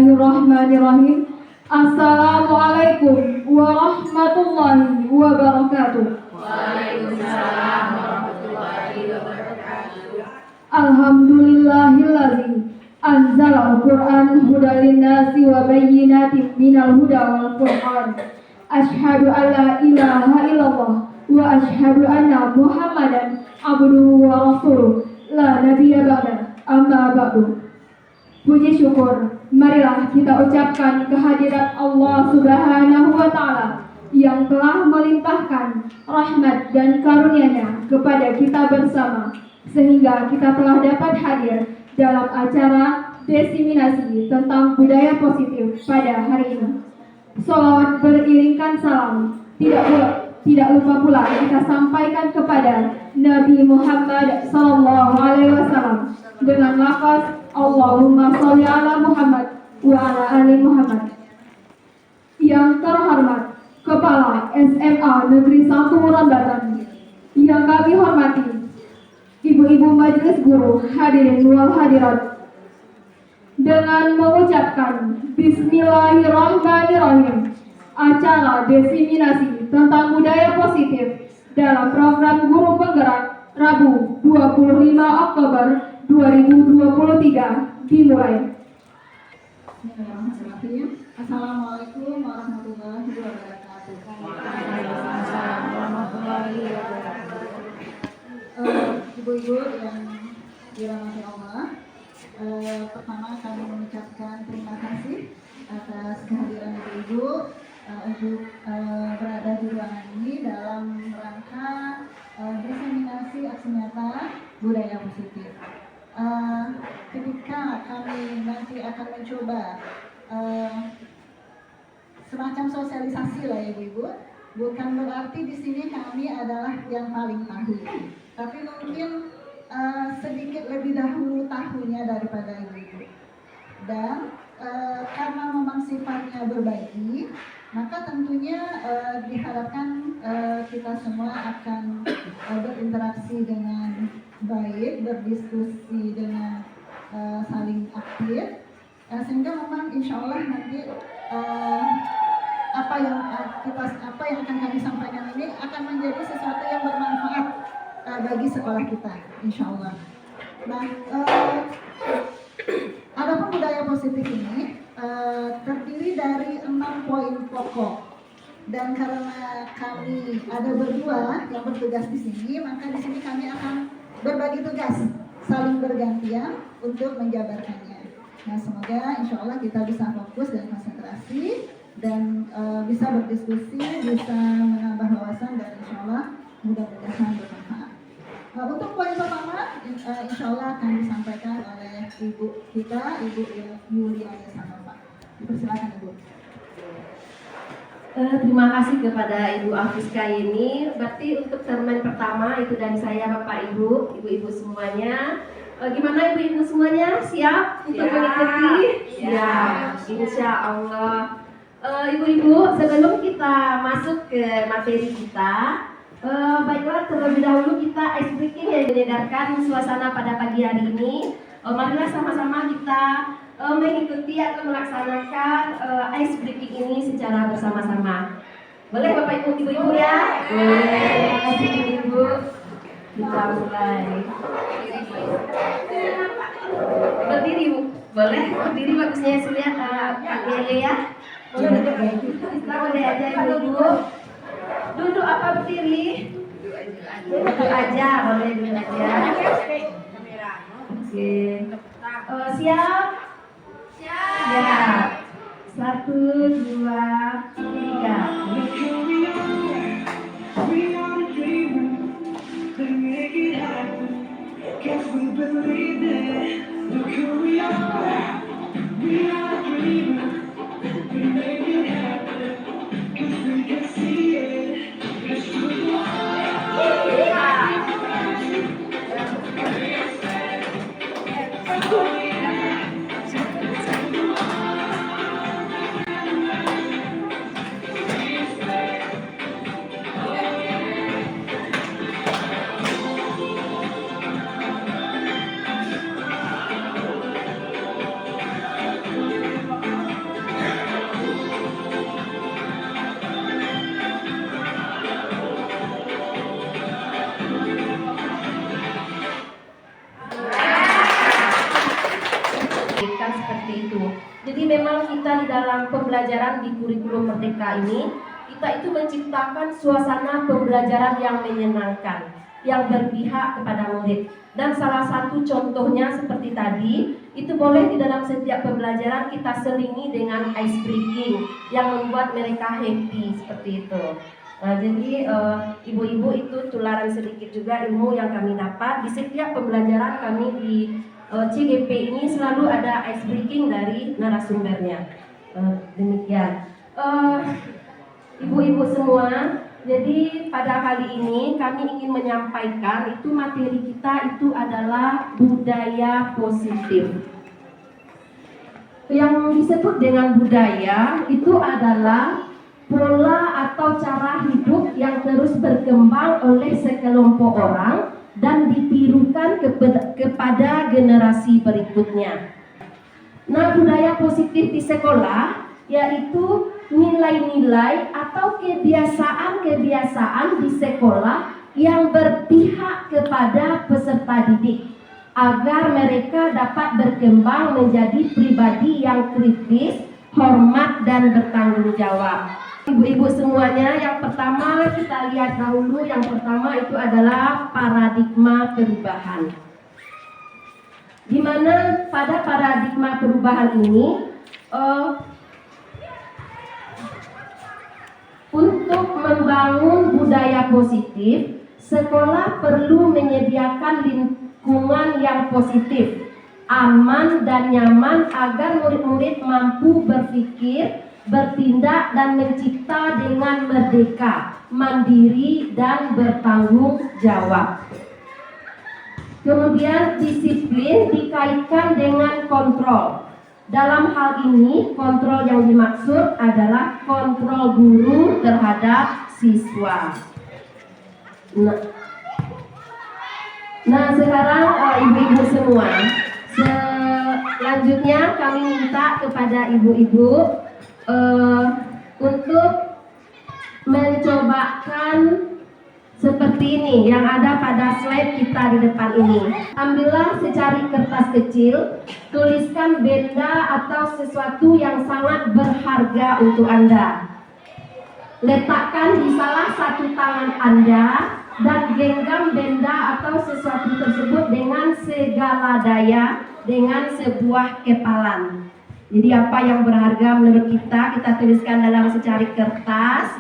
Bismillahirrahmanirrahim. Assalamualaikum warahmatullahi wabarakatuh. Waalaikumsalam warahmatullahi wabarakatuh. Alhamdulillahillazi anzala al-Qur'an hudan lin-nasi wa bayyinatin minal huda wal furqan. Asyhadu an la ilaha illallah wa asyhadu anna Muhammadan abduhu wa rasuluh la nabiyya ba'da. Amma ba'du. Puji syukur, marilah kita ucapkan kehadirat Allah Subhanahu wa Ta'ala yang telah melimpahkan rahmat dan karunia-Nya kepada kita bersama, sehingga kita telah dapat hadir dalam acara desiminasi tentang budaya positif pada hari ini. Sholawat beriringkan salam tidak lupa pula kita sampaikan kepada Nabi Muhammad SAW dengan lafaz Allahumma sholli ala Muhammad wa ala ali Muhammad. Yang terhormat Kepala SMA Negeri 1 Rambatan, yang kami hormati Ibu-ibu Majelis Guru, hadirin wal hadirat, dengan mengucapkan Bismillahirrahmanirrahim, acara desiminasi tentang budaya positif dalam program Guru Penggerak Rabu 25 Oktober 2023 dimulai. Assalamualaikum warahmatullahi wabarakatuh. Waalaikumsalam warahmatullahi wabarakatuh. Ibu-ibu yang dirahmati Allah, pertama kami mengucapkan terima kasih atas kehadiran ibu-ibu untuk berada di ruangan ini dalam rangka diseminasi aksi nyata budaya positif. Ketika kami nanti akan mencoba semacam sosialisasi lah ya ibu, bukan berarti di sini kami adalah yang paling tahu, tapi mungkin sedikit lebih dahulu tahunya daripada ibu-ibu. Dan karena memang sifatnya berbagi, maka tentunya diharapkan kita semua akan berinteraksi dengan baik, berdiskusi dengan saling aktif, sehingga memang insya Allah nanti apa yang akan kami sampaikan ini akan menjadi sesuatu yang bermanfaat bagi sekolah kita, insya Allah. Nah, adapun budaya positif ini terdiri dari 6 poin pokok, dan karena kami ada berdua yang bertugas di sini, maka di sini kami akan berbagi tugas, saling bergantian untuk menjabarkannya. Nah, semoga insya Allah kita bisa fokus dan konsentrasi dan bisa berdiskusi, bisa menambah wawasan, dan insya Allah mudah-mudahan bermanfaat. Untuk poin pertama, insya Allah akan disampaikan oleh ibu kita, Ibu Yuliana Sanova. Persilakan ibu. Terima kasih kepada Ibu Afiska ini. Berarti untuk segmen pertama itu dari saya, Bapak Ibu, Ibu-ibu semuanya. Gimana ibu-ibu semuanya? Siap untuk mengikuti? Siap. Insya Allah. Ibu-ibu, sebelum kita masuk ke materi kita, baiklah terlebih dahulu kita ice breaking yang menyegarkan suasana pada pagi hari ini. Marilah sama-sama kita mengikuti atau melaksanakan ice breaking ini secara bersama-sama. Boleh Bapak Ibu, Ibu-ibu ya? Boleh. Terima kasih Ibu. Kita mulai. Berdiri Bu. Boleh? Berdiri bagusnya Surya, Kak Lele ya. Kita boleh aja Ibu. Duduk apa berdiri? Duduk aja, boleh duduk aja. Oke. Siap? Siap. 1, 2, 3. memang kita di dalam pembelajaran di kurikulum Merdeka ini, kita itu menciptakan suasana pembelajaran yang menyenangkan, yang berpihak kepada murid. Dan salah satu contohnya seperti tadi, itu boleh di dalam setiap pembelajaran kita selingi dengan ice breaking yang membuat mereka happy seperti itu. Nah, jadi ibu-ibu itu tularan sedikit juga ilmu yang kami dapat di setiap pembelajaran kami di CGP ini selalu ada ice breaking dari narasumbernya. Demikian. Ibu-ibu semua, jadi pada kali ini kami ingin menyampaikan itu materi kita itu adalah budaya positif. Yang disebut dengan budaya itu adalah pola atau cara hidup yang terus berkembang oleh sekelompok orang dan ditirukan kepada generasi berikutnya. Nah, budaya positif di sekolah yaitu nilai-nilai atau kebiasaan-kebiasaan di sekolah yang berpihak kepada peserta didik agar mereka dapat berkembang menjadi pribadi yang kritis, hormat dan bertanggung jawab. Ibu-ibu semuanya, yang pertama kita lihat dahulu, yang pertama itu adalah paradigma perubahan. Di mana pada paradigma perubahan ini untuk membangun budaya positif, sekolah perlu menyediakan lingkungan yang positif, aman dan nyaman agar murid-murid mampu berpikir, bertindak dan mencipta dengan merdeka, mandiri dan bertanggung jawab. Kemudian disiplin dikaitkan dengan kontrol. Dalam hal ini kontrol yang dimaksud adalah kontrol guru terhadap siswa. Nah sekarang ibu-ibu semua, selanjutnya kami minta kepada ibu-ibu untuk mencobakan seperti ini yang ada pada slide kita di depan ini. Ambillah secari kertas kecil, tuliskan benda atau sesuatu yang sangat berharga untuk Anda. Letakkan di salah satu tangan Anda dan genggam benda atau sesuatu tersebut dengan segala daya dengan sebuah kepalan. Jadi apa yang berharga menurut kita tuliskan dalam secari kertas,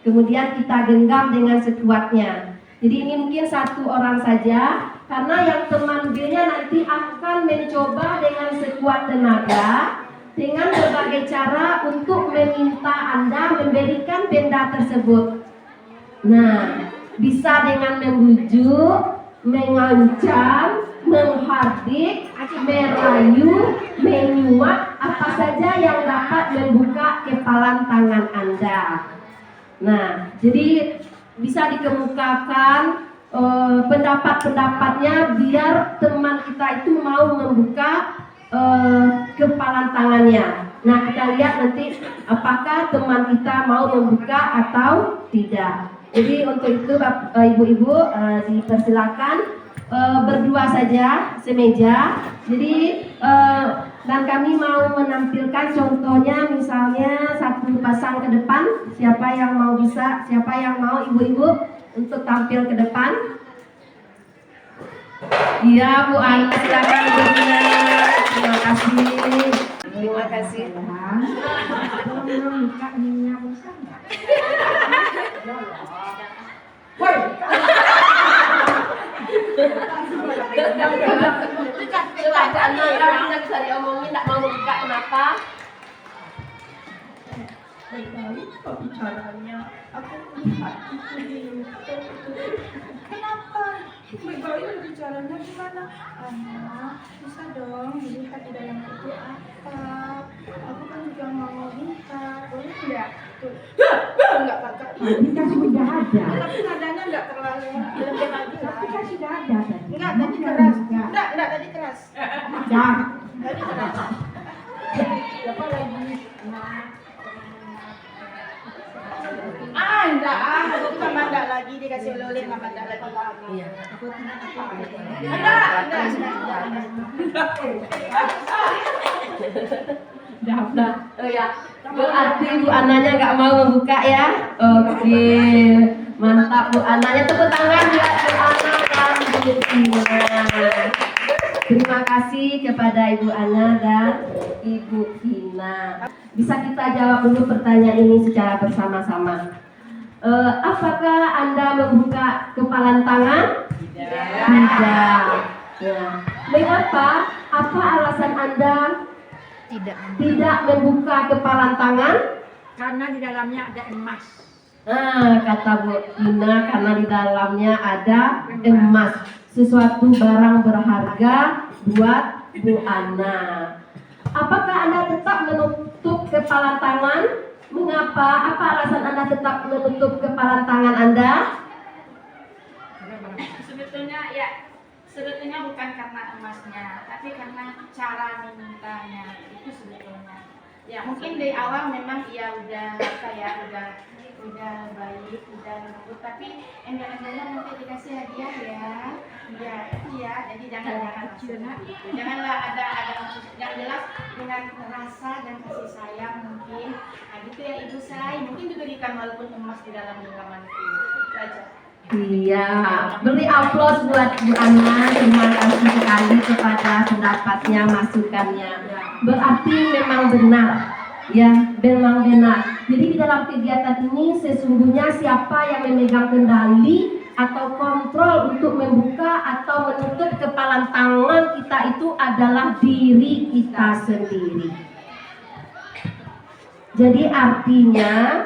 kemudian kita genggam dengan sekuatnya. Jadi ini mungkin satu orang saja, karena yang teman B-nya nanti akan mencoba dengan sekuat tenaga, dengan berbagai cara untuk meminta Anda memberikan benda tersebut. Nah, bisa dengan membujuk, mengancam, menghardik, merayu, menyuap, apa saja yang dapat membuka kepalan tangan Anda. Nah, jadi bisa dikemukakan pendapat-pendapatnya biar teman kita itu mau membuka kepalan tangannya. Nah, kita lihat nanti apakah teman kita mau membuka atau tidak. Jadi untuk itu ibu-ibu dipersilakan berdua saja semeja. Jadi dan kami mau menampilkan contohnya, misalnya satu pasang ke depan. Siapa yang mau ibu-ibu untuk tampil ke depan? Iya, Bu Ana, silakan ibu-ibunya. Terima kasih. Terima kasih. Coba bisa diomongin, tidak mau buka, kenapa? Baik-baik bicaranya. Aku lihat kenapa? Baik-baik bicaranya gimana? Bisa dong melihat di dalam itu apa? Aku kan juga mau lihat, boleh tidak? Enggak kakak. Ini kan sudah ada. Tapi nadanya enggak terlalu lebih lagi. Tapi kan sudah ada. Enggak, tadi keras. Enggak, tadi keras. Ya. Tadi keras. Siapa lagi? Nah. Enggak, aku tambah enggak lagi dikasih oleh-oleh tambah enggak lagi. Iya. Udah. Oh ya. Berarti Bu Ananya nggak mau membuka ya? Oke. Mantap Bu Ananya, tepuk tangan buat Bu Ana dan Bu Tina. Terima kasih kepada Ibu Ana dan Ibu Tina. Bisa kita jawab dulu pertanyaan ini secara bersama-sama. Apakah Anda membuka kepalan tangan? Tidak. Ya. Mengapa? Apa alasan Anda tidak membuka kepalan tangan? Karena di dalamnya ada emas. Kata Bu Tina, karena di dalamnya ada emas, sesuatu barang berharga buat Bu Ana. Apakah Anda tetap menutup kepalan tangan? Mengapa? Apa alasan Anda tetap menutup kepalan tangan Anda? Sebetulnya bukan karena emasnya, tapi karena cara memintanya itu sebetulnya. Ya mungkin dari awal memang ia udah baik, udah lembut, tapi enggak nanti dikasih hadiah ya. Iya, jadi janganlah ada maksud yang jelas dengan rasa dan kasih sayang mungkin. Nah gitu ya Ibu Say, mungkin diberikan walaupun emas di dalam genggaman itu aja. Iya, beri aplaus buat Bu Ana. Terima kasih sekali kepada pendapatnya, masukannya. Berarti memang benar, ya, memang benar. Jadi di dalam kegiatan ini sesungguhnya siapa yang memegang kendali atau kontrol untuk membuka atau menutup kepalan tangan kita itu adalah diri kita sendiri. Jadi artinya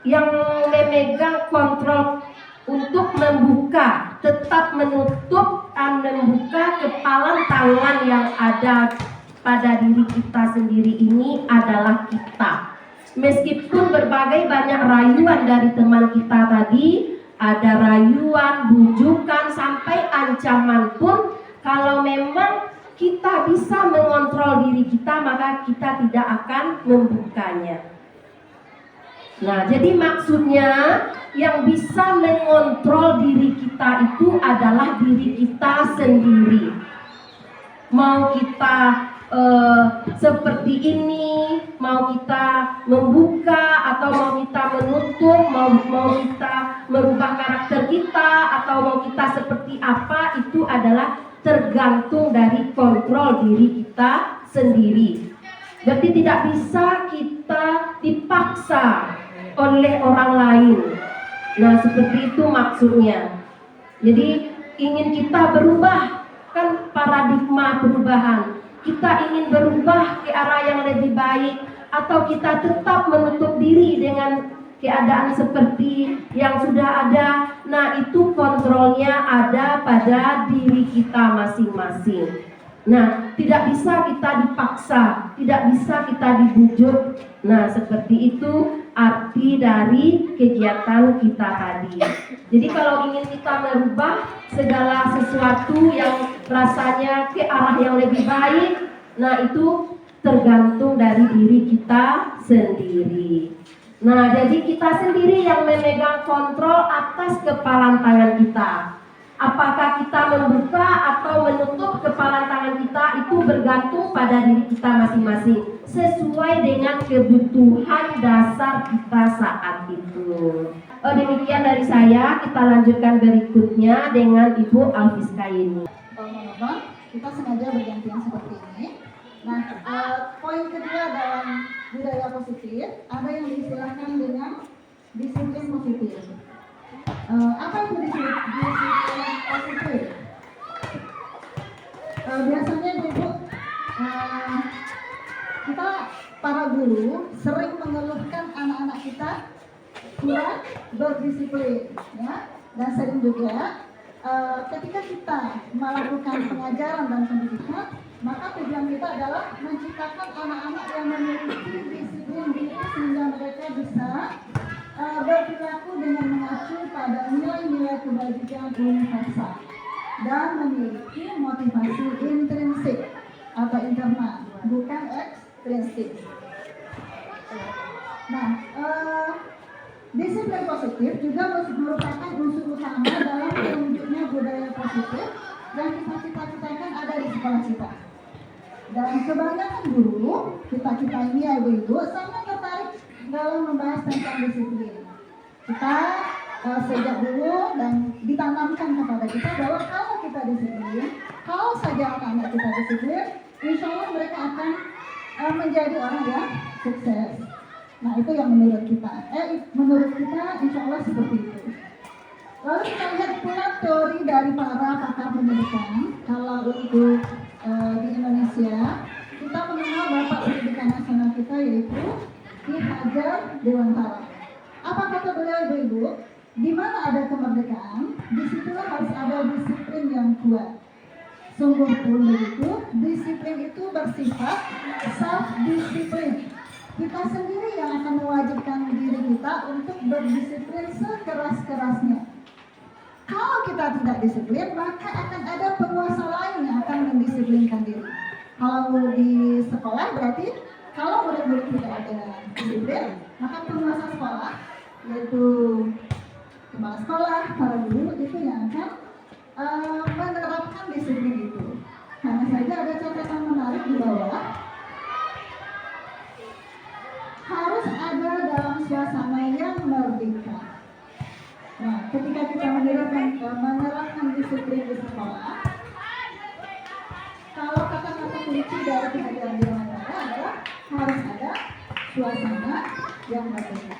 yang memegang kontrol untuk membuka, tetap menutup dan membuka kepalan tangan yang ada pada diri kita sendiri ini adalah kita. Meskipun berbagai banyak rayuan dari teman kita tadi, ada rayuan, bujukan, sampai ancaman pun, kalau memang kita bisa mengontrol diri kita, maka kita tidak akan membukanya. Nah, jadi maksudnya yang bisa mengontrol diri kita itu adalah diri kita sendiri. Mau kita seperti ini, mau kita membuka atau mau kita menutup, mau kita merubah karakter kita atau mau kita seperti apa, itu adalah tergantung dari kontrol diri kita sendiri. Berarti tidak bisa kita dipaksa oleh orang lain. Nah, seperti itu maksudnya. Jadi ingin kita berubah, kan paradigma perubahan. Kita ingin berubah ke arah yang lebih baik, atau kita tetap menutup diri dengan keadaan seperti yang sudah ada. Nah, itu kontrolnya ada pada diri kita masing-masing. Nah, tidak bisa kita dipaksa, tidak bisa kita dibujuk. Nah, seperti itu arti dari kegiatan kita tadi. Jadi kalau ingin kita merubah segala sesuatu yang rasanya ke arah yang lebih baik, nah itu tergantung dari diri kita sendiri. Nah, jadi kita sendiri yang memegang kontrol atas kepalan tangan kita. Apakah kita membuka atau menutup kepalan tangan kita itu bergantung pada diri kita masing-masing, sesuai dengan kebutuhan dasar kita saat itu. Demikian dari saya, kita lanjutkan berikutnya dengan Ibu Alfiska ini. Kita sengaja bergantian seperti ini. Nah, poin kedua dalam budaya positif ada yang diistilahkan dengan disiplin positif. Apa itu disiplin positif? Biasanya Ibu, kita para guru sering mengeluhkan anak-anak kita kurang berdisiplin, ya, dan sering juga ketika kita melakukan pengajaran dan pendidikan, maka tujuan kita adalah menciptakan anak-anak yang memiliki disiplin diri sehingga mereka bisa berperilaku dengan mengacu pada nilai-nilai kebajikan universal dan memiliki motivasi intrinsik atau internal, bukan ekstrinsik. Nah, Disiplin positif juga merupakan unsur utama dalam terwujudnya budaya positif yang kita cita-citakan ada di sekolah kita. Dan kebanyakan guru kita ini ya ibu-ibu sangat tertarik dalam membahas tentang disiplin. Kita sejak dulu dan ditanamkan kepada kita bahwa kalau kita disiplin, kalau saja anak-anak kita disiplin, insya Allah mereka akan menjadi orang yang sukses. Nah itu yang menurut kita. Insya Allah seperti itu. Lalu kita lihat pula teori dari para pakar pendidikan. Kalau untuk di Indonesia, kita mengenal Bapak Pendidikan Nasional kita yaitu Ki Hajar Dewantara. Apa kata beliau ibu-ibu? Di mana ada kemerdekaan, disitulah harus ada disiplin yang kuat. Sungguh pun begitu, disiplin itu bersifat self-disiplin. Kita sendiri yang akan mewajibkan diri kita untuk berdisiplin sekeras-kerasnya. Kalau kita tidak disiplin, maka akan ada penguasa lain yang akan mendisiplinkan diri. Kalau di sekolah berarti kalau murid-murid tidak ada disiplin, maka penguasa sekolah, yaitu kepala sekolah, para guru itu yang akan menerapkan disiplin itu. Hanya saja ada catatan menarik di bawah. Harus ada dalam suasana yang merdeka. Nah, ketika kita menerapkan disiplin di sekolah, kalau kata-kata kunci dari Ki Hajar Dewantara adalah harus ada suasana yang merdeka.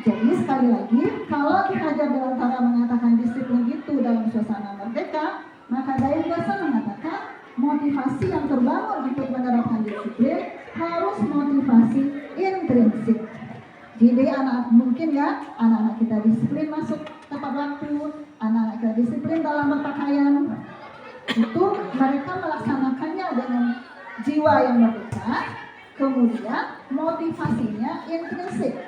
Jadi sekali lagi, kalau Ki Hajar Dewantara mengatakan disiplin itu dalam suasana merdeka, maka Dayang Dasa mengatakan motivasi yang terbangun untuk menerapkan disiplin harus motivasi intrinsik. Jadi mungkin ya anak-anak kita disiplin masuk tepat waktu, anak-anak kita disiplin dalam berpakaian, itu mereka melaksanakannya dengan jiwa yang merdeka. Kemudian motivasinya intrinsik.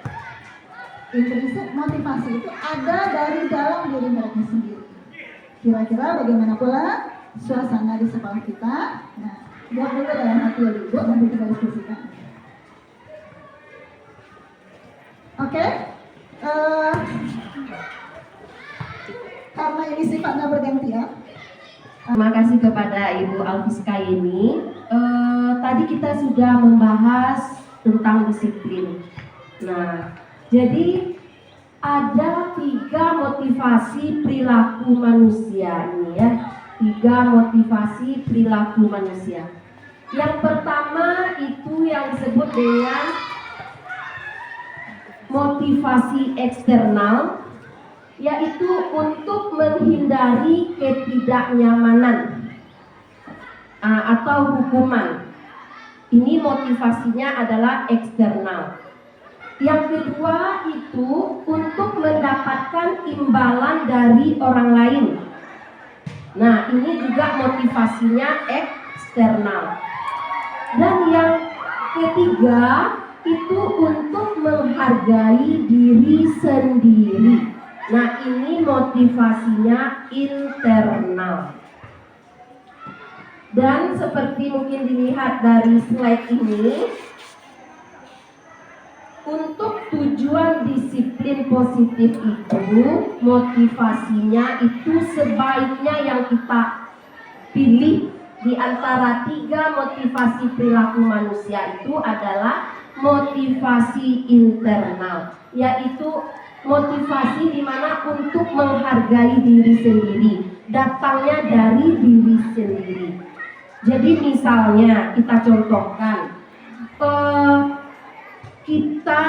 Intrinsik motivasi itu ada dari dalam diri mereka sendiri. Kira-kira bagaimana pula suasana di sekolah kita? Nah, buat dulu dalam hati ya ibu, nanti kita diskusikan. Oke, karena ini sifatnya bergantian. Terima kasih kepada Ibu Alfiska ini. Tadi kita sudah membahas tentang disiplin. Nah, jadi ada 3 motivasi perilaku manusia ini ya. 3 motivasi perilaku manusia. Yang pertama itu yang disebut dengan motivasi eksternal, yaitu untuk menghindari ketidaknyamanan atau hukuman. Ini motivasinya adalah eksternal. Yang kedua itu untuk mendapatkan imbalan dari orang lain. Nah, ini juga motivasinya eksternal. Dan yang ketiga itu untuk menghargai diri sendiri. Nah, ini motivasinya internal. Dan seperti mungkin dilihat dari slide ini, untuk tujuan disiplin positif itu, motivasinya itu sebaiknya yang kita pilih di antara 3 motivasi perilaku manusia itu adalah motivasi internal, yaitu motivasi di mana untuk menghargai diri sendiri, datangnya dari diri sendiri. Jadi misalnya kita contohkan,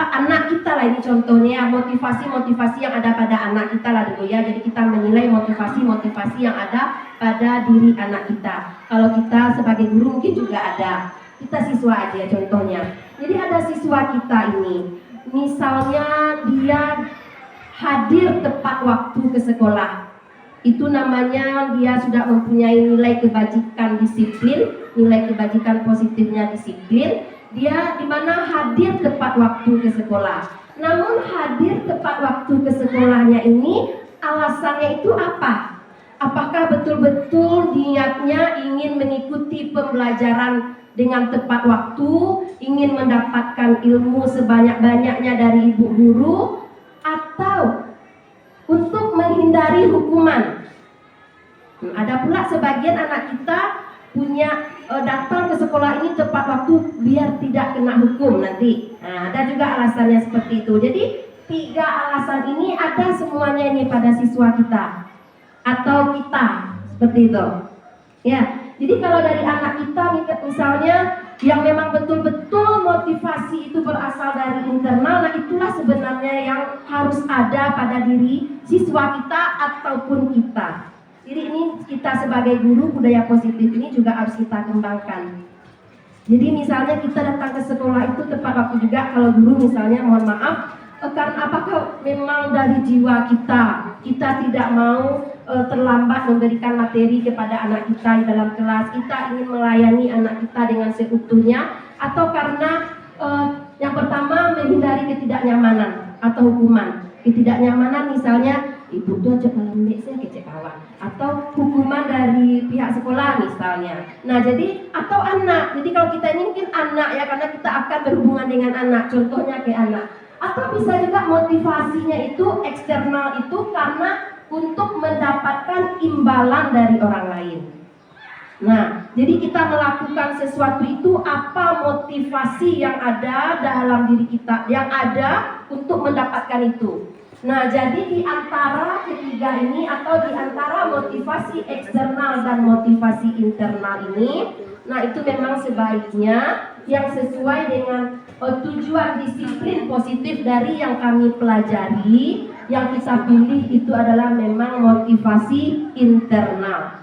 anak kita lah ini contohnya, motivasi yang ada pada anak kita lah dulu ya. Jadi kita menilai motivasi yang ada pada diri anak kita. Kalau kita sebagai guru mungkin juga ada. Kita siswa aja contohnya. Jadi ada siswa kita ini, misalnya dia hadir tepat waktu ke sekolah. Itu namanya dia sudah mempunyai nilai kebajikan disiplin, nilai kebajikan positifnya disiplin. Dia di mana hadir tepat waktu ke sekolah. Namun hadir tepat waktu ke sekolahnya ini alasannya itu apa? Apakah betul-betul niatnya ingin mengikuti pembelajaran dengan tepat waktu, ingin mendapatkan ilmu sebanyak-banyaknya dari ibu guru, atau untuk menghindari hukuman. Ada pula sebagian anak kita punya datang ke sekolah ini tepat waktu biar tidak kena hukum nanti. Nah, ada juga alasannya seperti itu. Jadi 3 alasan ini ada semuanya ini pada siswa kita atau kita seperti itu. Ya, jadi kalau dari anak kita misalnya yang memang betul-betul motivasi itu berasal dari internal, nah itulah sebenarnya yang harus ada pada diri siswa kita ataupun kita. Jadi ini kita sebagai guru budaya positif ini juga harus kita kembangkan. Jadi misalnya kita datang ke sekolah itu tepat waktu juga kalau guru misalnya mohon maaf, karena apakah memang dari jiwa kita tidak mau terlambat memberikan materi kepada anak kita di dalam kelas, kita ingin melayani anak kita dengan seutuhnya, atau karena yang pertama menghindari ketidaknyamanan atau hukuman. Ketidaknyamanan misalnya ibu tuh ajak lembek saya kecek kawan, atau hukuman dari pihak sekolah misalnya. Nah jadi atau anak, jadi kalau kita ini mungkin anak ya, karena kita akan berhubungan dengan anak, contohnya kayak anak. Atau bisa juga motivasinya itu eksternal itu karena untuk mendapatkan imbalan dari orang lain. Nah, jadi kita melakukan sesuatu itu apa motivasi yang ada dalam diri kita, yang ada untuk mendapatkan itu. Nah, jadi di antara ketiga ini atau di antara motivasi eksternal dan motivasi internal ini, nah itu memang sebaiknya yang sesuai dengan tujuan disiplin positif dari yang kami pelajari, yang kita pilih itu adalah memang motivasi internal.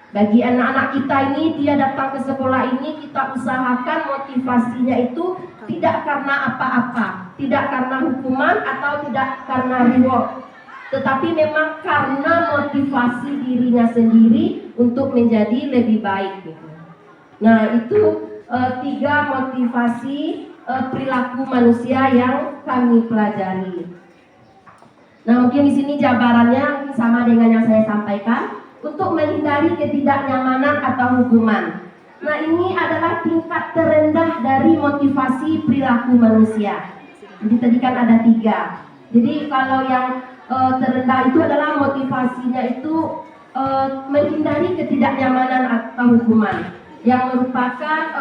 Bagi anak-anak kita ini, dia datang ke sekolah ini, kita usahakan motivasinya itu tidak karena apa-apa, tidak karena hukuman atau tidak karena reward, tetapi memang karena motivasi dirinya sendiri untuk menjadi lebih baik gitu. Nah itu 3 motivasi perilaku manusia yang kami pelajari. Nah mungkin di sini jabarannya sama dengan yang saya sampaikan. Untuk menghindari ketidaknyamanan atau hukuman. Nah ini adalah tingkat terendah dari motivasi perilaku manusia. Jadi tadi kan ada 3. Jadi kalau yang terendah itu adalah motivasinya itu menghindari ketidaknyamanan atau hukuman, yang merupakan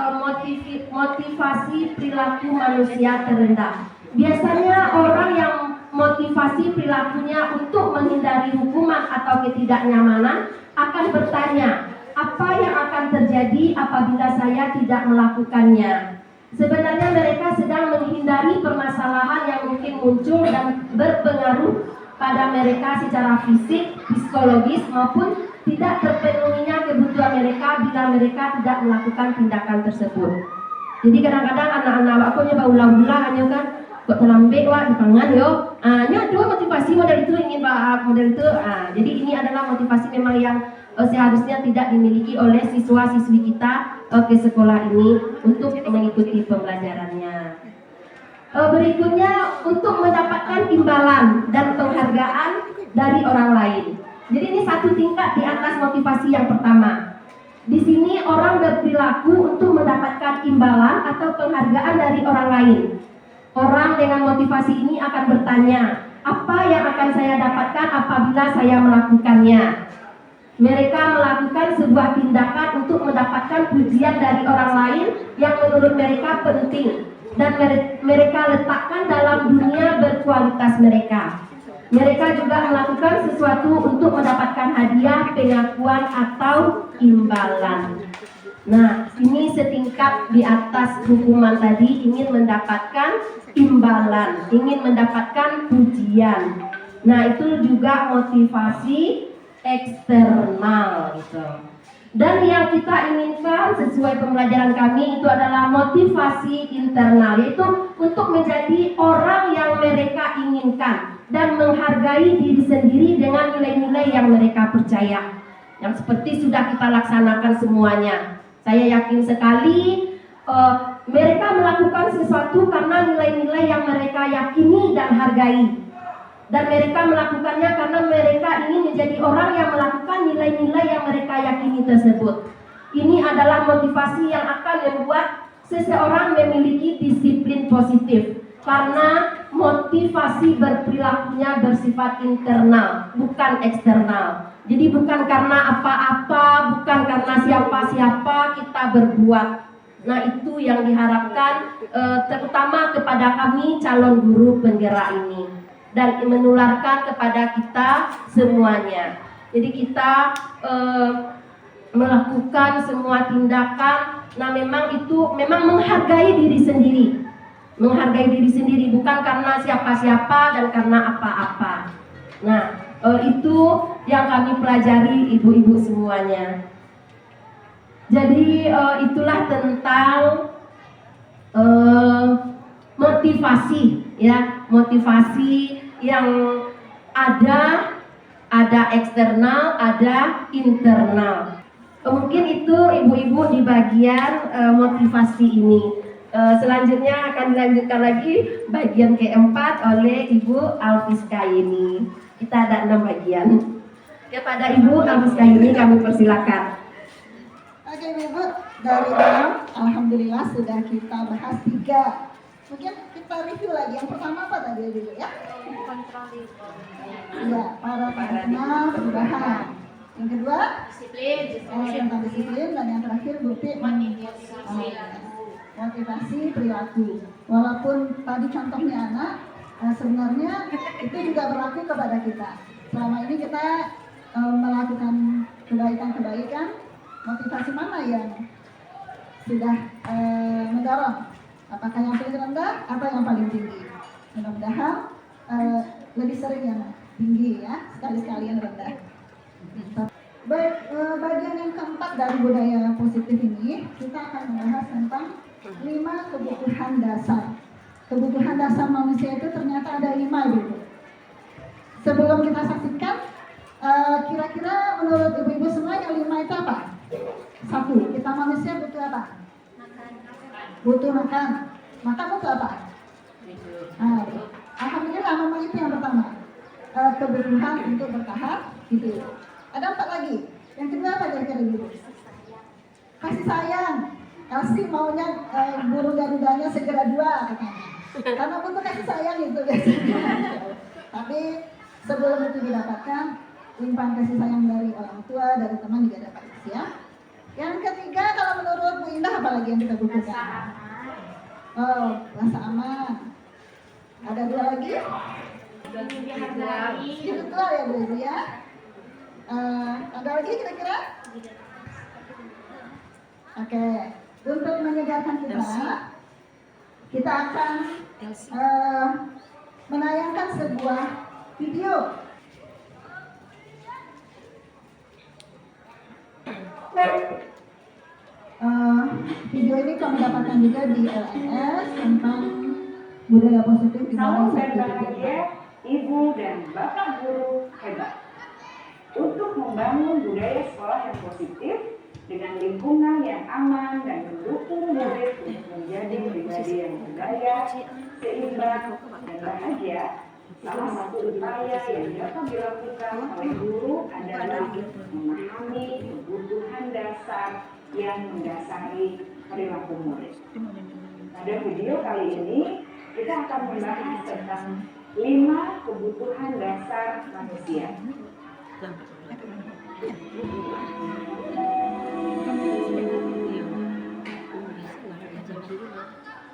motivasi perilaku manusia terendah. Biasanya orang yang motivasi perilakunya untuk menghindari hukuman atau ketidaknyamanan akan bertanya, apa yang akan terjadi apabila saya tidak melakukannya? Sebenarnya mereka sedang menghindari permasalahan yang mungkin muncul dan berpengaruh pada mereka secara fisik, psikologis maupun tidak terpenuhinya kebutuhan mereka bila mereka tidak melakukan tindakan tersebut. Jadi kadang-kadang anak-anak aku nyoba ulang-ulang hanya kan kok terlambat wah dipangan yo. Nya dua motivasi model itu ingin bahas model itu. Jadi ini adalah motivasi memang yang seharusnya tidak dimiliki oleh siswa-siswi kita ke sekolah ini untuk mengikuti pembelajarannya. Berikutnya untuk mendapatkan imbalan dan penghargaan dari orang lain. Jadi ini satu tingkat di atas motivasi yang pertama. Di sini orang berperilaku untuk mendapatkan imbalan atau penghargaan dari orang lain. Orang dengan motivasi ini akan bertanya, apa yang akan saya dapatkan apabila saya melakukannya? Mereka melakukan sebuah tindakan untuk mendapatkan pujian dari orang lain yang menurut mereka penting dan mereka letakkan dalam dunia berkualitas mereka. Mereka juga melakukan sesuatu untuk mendapatkan hadiah, pengakuan atau imbalan. Nah, ini setingkat di atas hukuman tadi, ingin mendapatkan imbalan, ingin mendapatkan pujian. Nah, itu juga motivasi eksternal gitu. Dan yang kita inginkan sesuai pembelajaran kami itu adalah motivasi internal, yaitu untuk menjadi orang yang mereka inginkan dan menghargai diri sendiri dengan nilai-nilai yang mereka percaya. Yang seperti sudah kita laksanakan semuanya. Saya yakin sekali mereka melakukan sesuatu karena nilai-nilai yang mereka yakini dan hargai. Dan mereka melakukannya karena mereka ingin menjadi orang yang melakukan nilai-nilai yang mereka yakini tersebut. Ini adalah motivasi yang akan membuat seseorang memiliki disiplin positif. Karena motivasi berperilakunya bersifat internal, bukan eksternal. Jadi bukan karena apa-apa, bukan karena siapa-siapa kita berbuat. Nah, itu yang diharapkan terutama kepada kami calon guru penggerak ini, dan menularkan kepada kita semuanya. Jadi kita melakukan semua tindakan, nah memang itu memang menghargai diri sendiri. Menghargai diri sendiri, bukan karena siapa-siapa dan karena apa-apa. Nah, itu yang kami pelajari ibu-ibu semuanya. Jadi itulah tentang motivasi, ya, motivasi yang ada eksternal, ada internal. Mungkin itu ibu-ibu di bagian motivasi ini. Selanjutnya akan dilanjutkan lagi bagian keempat oleh Ibu Alfiska ini. Kita ada 6 bagian. Kepada Ibu Alfiska ini kami persilakan. Oke Ibu, dari dalam alhamdulillah sudah kita bahas 3. Mungkin kita review lagi. Yang pertama apa tadi Ibu ya? Iya, para pengguna perubahan. Yang kedua, tentang disiplin, dan yang terakhir bukti motivasi perilaku. Walaupun tadi contohnya anak, sebenarnya itu juga berlaku kepada kita. Selama ini kita melakukan kebaikan-kebaikan, motivasi mana yang sudah mendorong? Apakah yang paling rendah atau yang paling tinggi? Mudah-mudahan lebih sering yang tinggi ya, sekali-kali yang rendah. Bagian yang keempat dari budaya positif ini, kita akan membahas tentang 5 kebutuhan dasar. Kebutuhan dasar manusia itu ternyata ada 5 gitu. Sebelum kita saksikan, kira-kira menurut ibu-ibu semua yang 5 itu apa? 1, kita manusia butuh apa? Butuh makan. Makan butuh apa? Alhamdulillah memang itu yang pertama. Kebutuhan untuk bertahan hidup. Ada 4 lagi. Yang kedua apa kira-kira ibu? Kasih sayang. Kasih maunya burung garudanya segera 2 katanya. Karena butuh kasih sayang itu biasanya. Tapi sebelum itu didapatkan, limpahan kasih sayang dari orang tua, dari teman juga dapat ya. Yang ketiga, kalau menurut Bu Indah apa lagi yang kita butuhkan? Rasa aman. Ada 2 lagi? Dihargai ya Bu ya. Ada lagi kira-kira? Oke. Untuk menyegarkan kita akan menayangkan sebuah video. Video ini kami dapatkan juga di LNS tentang budaya positif di Salam dan bahagia Ibu dan Bapak Guru hebat. Untuk membangun budaya sekolah yang positif dengan lingkungan yang aman dan mendukung murid untuk menjadi pribadi yang berdaya, seimbang, dan bahagia, salah satu upaya yang dapat dilakukan oleh guru adalah memahami kebutuhan dasar yang mendasari perilaku murid. Pada video kali ini, kita akan membahas tentang 5 kebutuhan dasar manusia.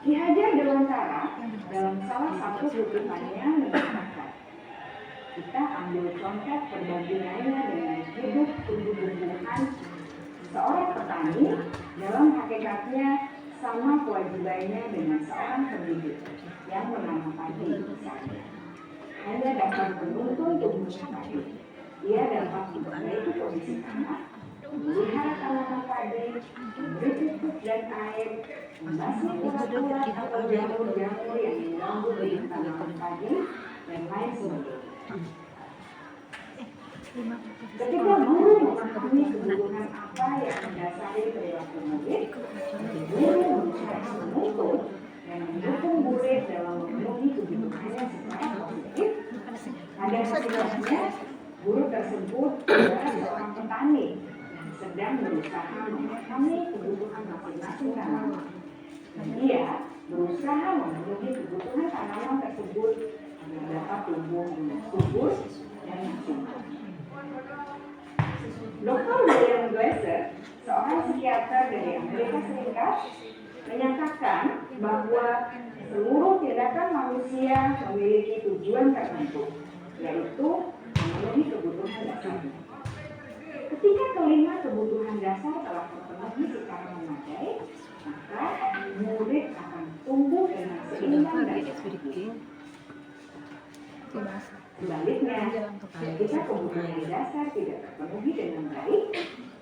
Ki Hajar Dewantara dalam salah satu kutipannya mengatakan, kita ambil contoh perbandingannya dengan hidup tumbuh-tumbuhan. Seorang petani dalam hakikatnya sama kewajibannya dengan seorang pendidik yang menanam padi misalnya. Hanya dapat menuntun tumbuhan padi. Ia dapat memperbaiki kondisi tanah, memelihara tanaman padi, memberi pupuk dan air, membasmi ulat-ulat atau jamur-jamur yang mengganggu di tanaman padi, dan lain sebagainya. Ketika guru memahami kebutuhan apa yang mendasari perilaku murid, guru berusaha menuntun dan mendukung murid dalam memenuhi kebutuhannya secara positif. Pada hasilnya, guru tersebut adalah seorang petani yang sedang berusaha memahami kebutuhan masing-masing tanaman. Dia berusaha memenuhi kebutuhan tanaman tersebut agar dapat tumbuh dengan subur dan maksimal. Dr. William Glasser, seorang psikiater dari Amerika Serikat, menyatakan bahwa seluruh tindakan manusia memiliki tujuan tertentu, yaitu memenuhi kebutuhan dasarnya. Ketika kelima kebutuhan dasar telah terpenuhi secara memadai, maka murid akan tumbuh dengan seimbang dan efektif. Sebaliknya, jika kebutuhan dasar tidak terpenuhi dengan baik,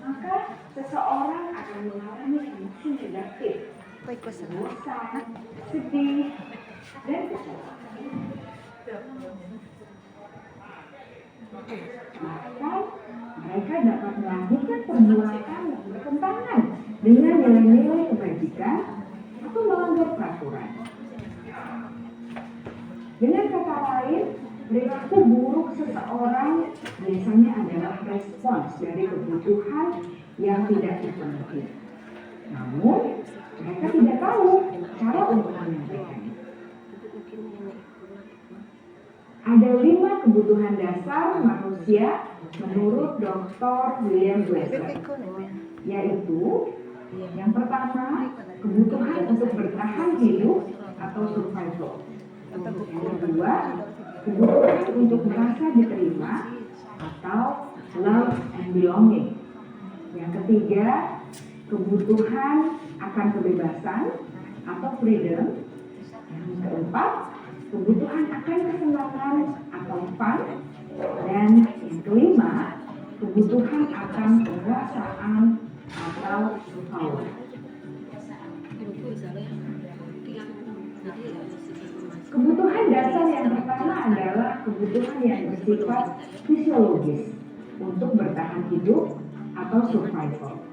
maka seseorang akan mengalami emosi negatif, bosan, sedih, dan kecewa. Bahkan mereka dapat melakukan perbuatan yang bertentangan dengan nilai-nilai kebajikan atau melanggar peraturan. Dengan kata lain, perilaku buruk seseorang biasanya adalah respons dari kebutuhan yang tidak terpenuhi. Namun, mereka tidak tahu cara untuk menyampaikannya. Ada 5 kebutuhan dasar manusia menurut Dr. William Glasser, yaitu yang pertama, kebutuhan untuk bertahan hidup atau survival. Yang kedua, kebutuhan untuk merasa diterima atau love and belonging. Yang ketiga, kebutuhan akan kebebasan atau freedom. Yang keempat, kebutuhan akan kesenangan atau fun. Dan yang kelima, kebutuhan akan kekuasaan atau power. Kebutuhan dasar yang pertama adalah kebutuhan yang bersifat fisiologis untuk bertahan hidup atau survival.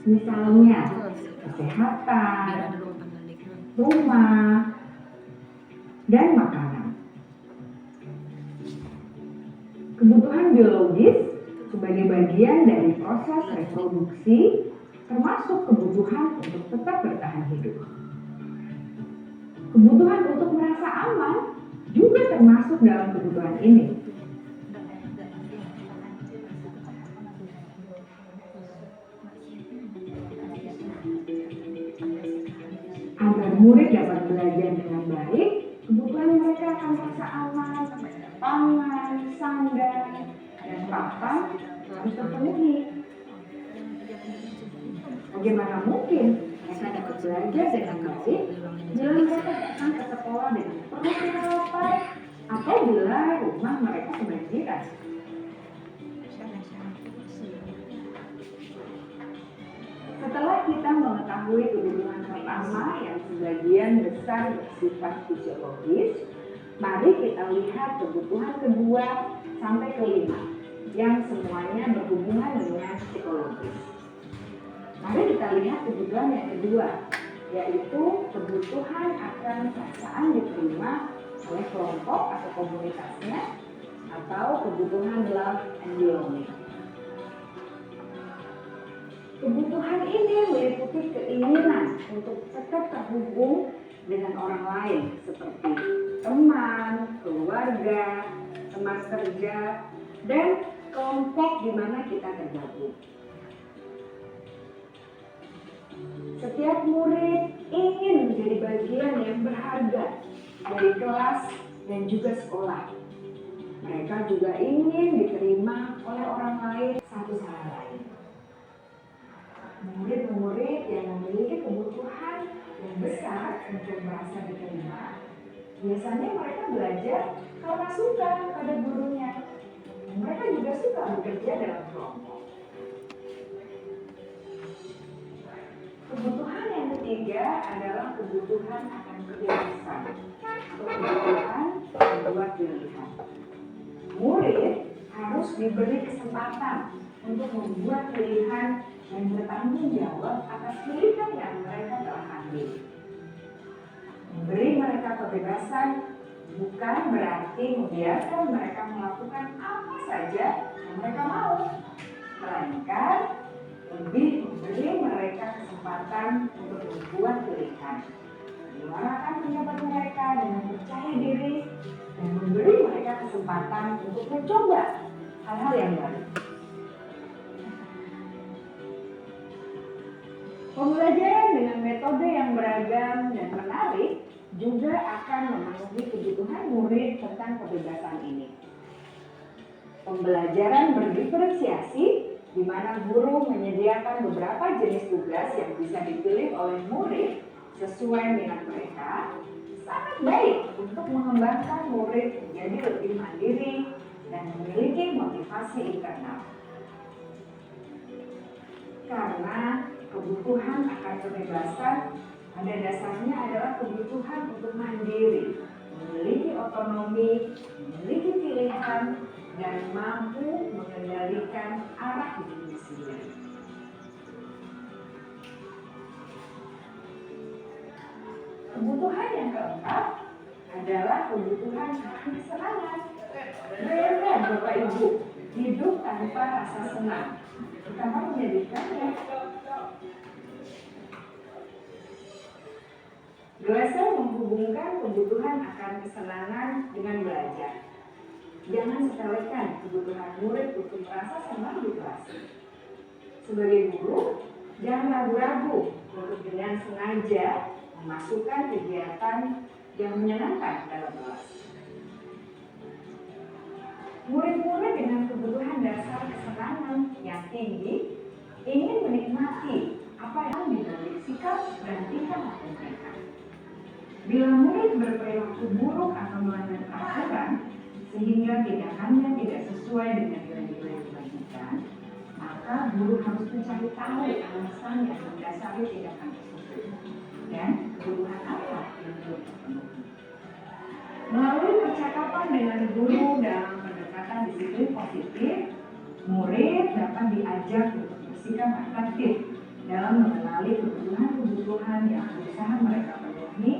Misalnya, kesehatan, rumah, dan makanan. Kebutuhan biologis sebagai bagian dari proses reproduksi termasuk kebutuhan untuk tetap bertahan hidup. Kebutuhan untuk merasa aman juga termasuk dalam kebutuhan ini. Agar murid dapat belajar dengan baik, kebutuhan mereka akan merasa aman, pangan, sandang, dan papan harus terpenuhi. Bagaimana mungkin mereka dapat belajar dengan baik bila mereka datang ke sekolah dengan perut yang lapar atau bila rumah mereka kebanjiran? Setelah kita mengetahui kebutuhan pertama yang sebagian besar bersifat fisiologis, mari kita lihat kebutuhan kedua sampai kelima yang semuanya berhubungan dengan psikologis. Mari kita lihat kebutuhan yang kedua, yaitu kebutuhan akan perasaan diterima oleh kelompok atau komunitasnya, atau kebutuhan love and belonging. Kebutuhan ini meliputi keinginan untuk tetap terhubung dengan orang lain seperti teman, keluarga, teman kerja, dan kelompok di mana kita tergabung. Setiap murid ingin menjadi bagian yang berharga dari kelas dan juga sekolah. Mereka juga ingin diterima oleh orang lain satu sama lain. Murid-murid yang memiliki kebutuhan yang besar untuk merasa diterima, biasanya mereka belajar karena suka pada gurunya. Mereka juga suka bekerja dalam kelompok. Kebutuhan yang ketiga adalah kebutuhan akan kebebasan atau kebutuhan membuat pilihan. Murid harus diberi kesempatan untuk membuat pilihan dan bertanggung jawab atas pilihan yang mereka telah ambil. Memberi mereka kebebasan bukan berarti membiarkan mereka melakukan apa saja yang mereka mau, melainkan lebih memberi mereka kesempatan untuk membuat pilihan, menyuarakan pendapat mereka dengan percaya diri, dan memberi mereka kesempatan untuk mencoba hal-hal yang baru. Pembelajaran dengan metode yang beragam dan menarik juga akan memenuhi kebutuhan murid tentang kebebasan ini. Pembelajaran berdiferensiasi, di mana guru menyediakan beberapa jenis tugas yang bisa dipilih oleh murid sesuai minat mereka, sangat baik untuk mengembangkan murid menjadi lebih mandiri dan memiliki motivasi internal. Karena kebutuhan akan kebebasan pada dasarnya adalah kebutuhan untuk mandiri, memiliki otonomi, memiliki pilihan, dan mampu mengendalikan arah hidupnya sendiri. Kebutuhan yang keempat adalah kebutuhan akan kesenangan. Bayangkan Bapak Ibu, hidup tanpa rasa senang. Betapa menyedihkannya. Glaser menghubungkan kebutuhan akan kesenangan dengan belajar. Jangan sepelekan kebutuhan murid untuk merasa senang di kelas. Sebagai guru, jangan ragu-ragu untuk dengan sengaja memasukkan kegiatan yang menyenangkan dalam kelas. Murid-murid dengan kebutuhan dasar kesenangan yang tinggi ingin menikmati apa yang diberi sikap dan tingkah laku mereka. Bila murid berperilaku buruk atau melanggar aturan sehingga tindakannya tidak sesuai dengan nilai-nilai yang dibagikan, maka guru harus mencari tahu alasan yang mendasari tindakan tersebut dan kebutuhan apa yang belum terpenuhi. Melalui percakapan dengan guru dalam pendekatan disiplin positif, murid dapat diajak untuk bersikap aktif dalam mengenali kebutuhan-kebutuhan yang berusaha mereka penuhi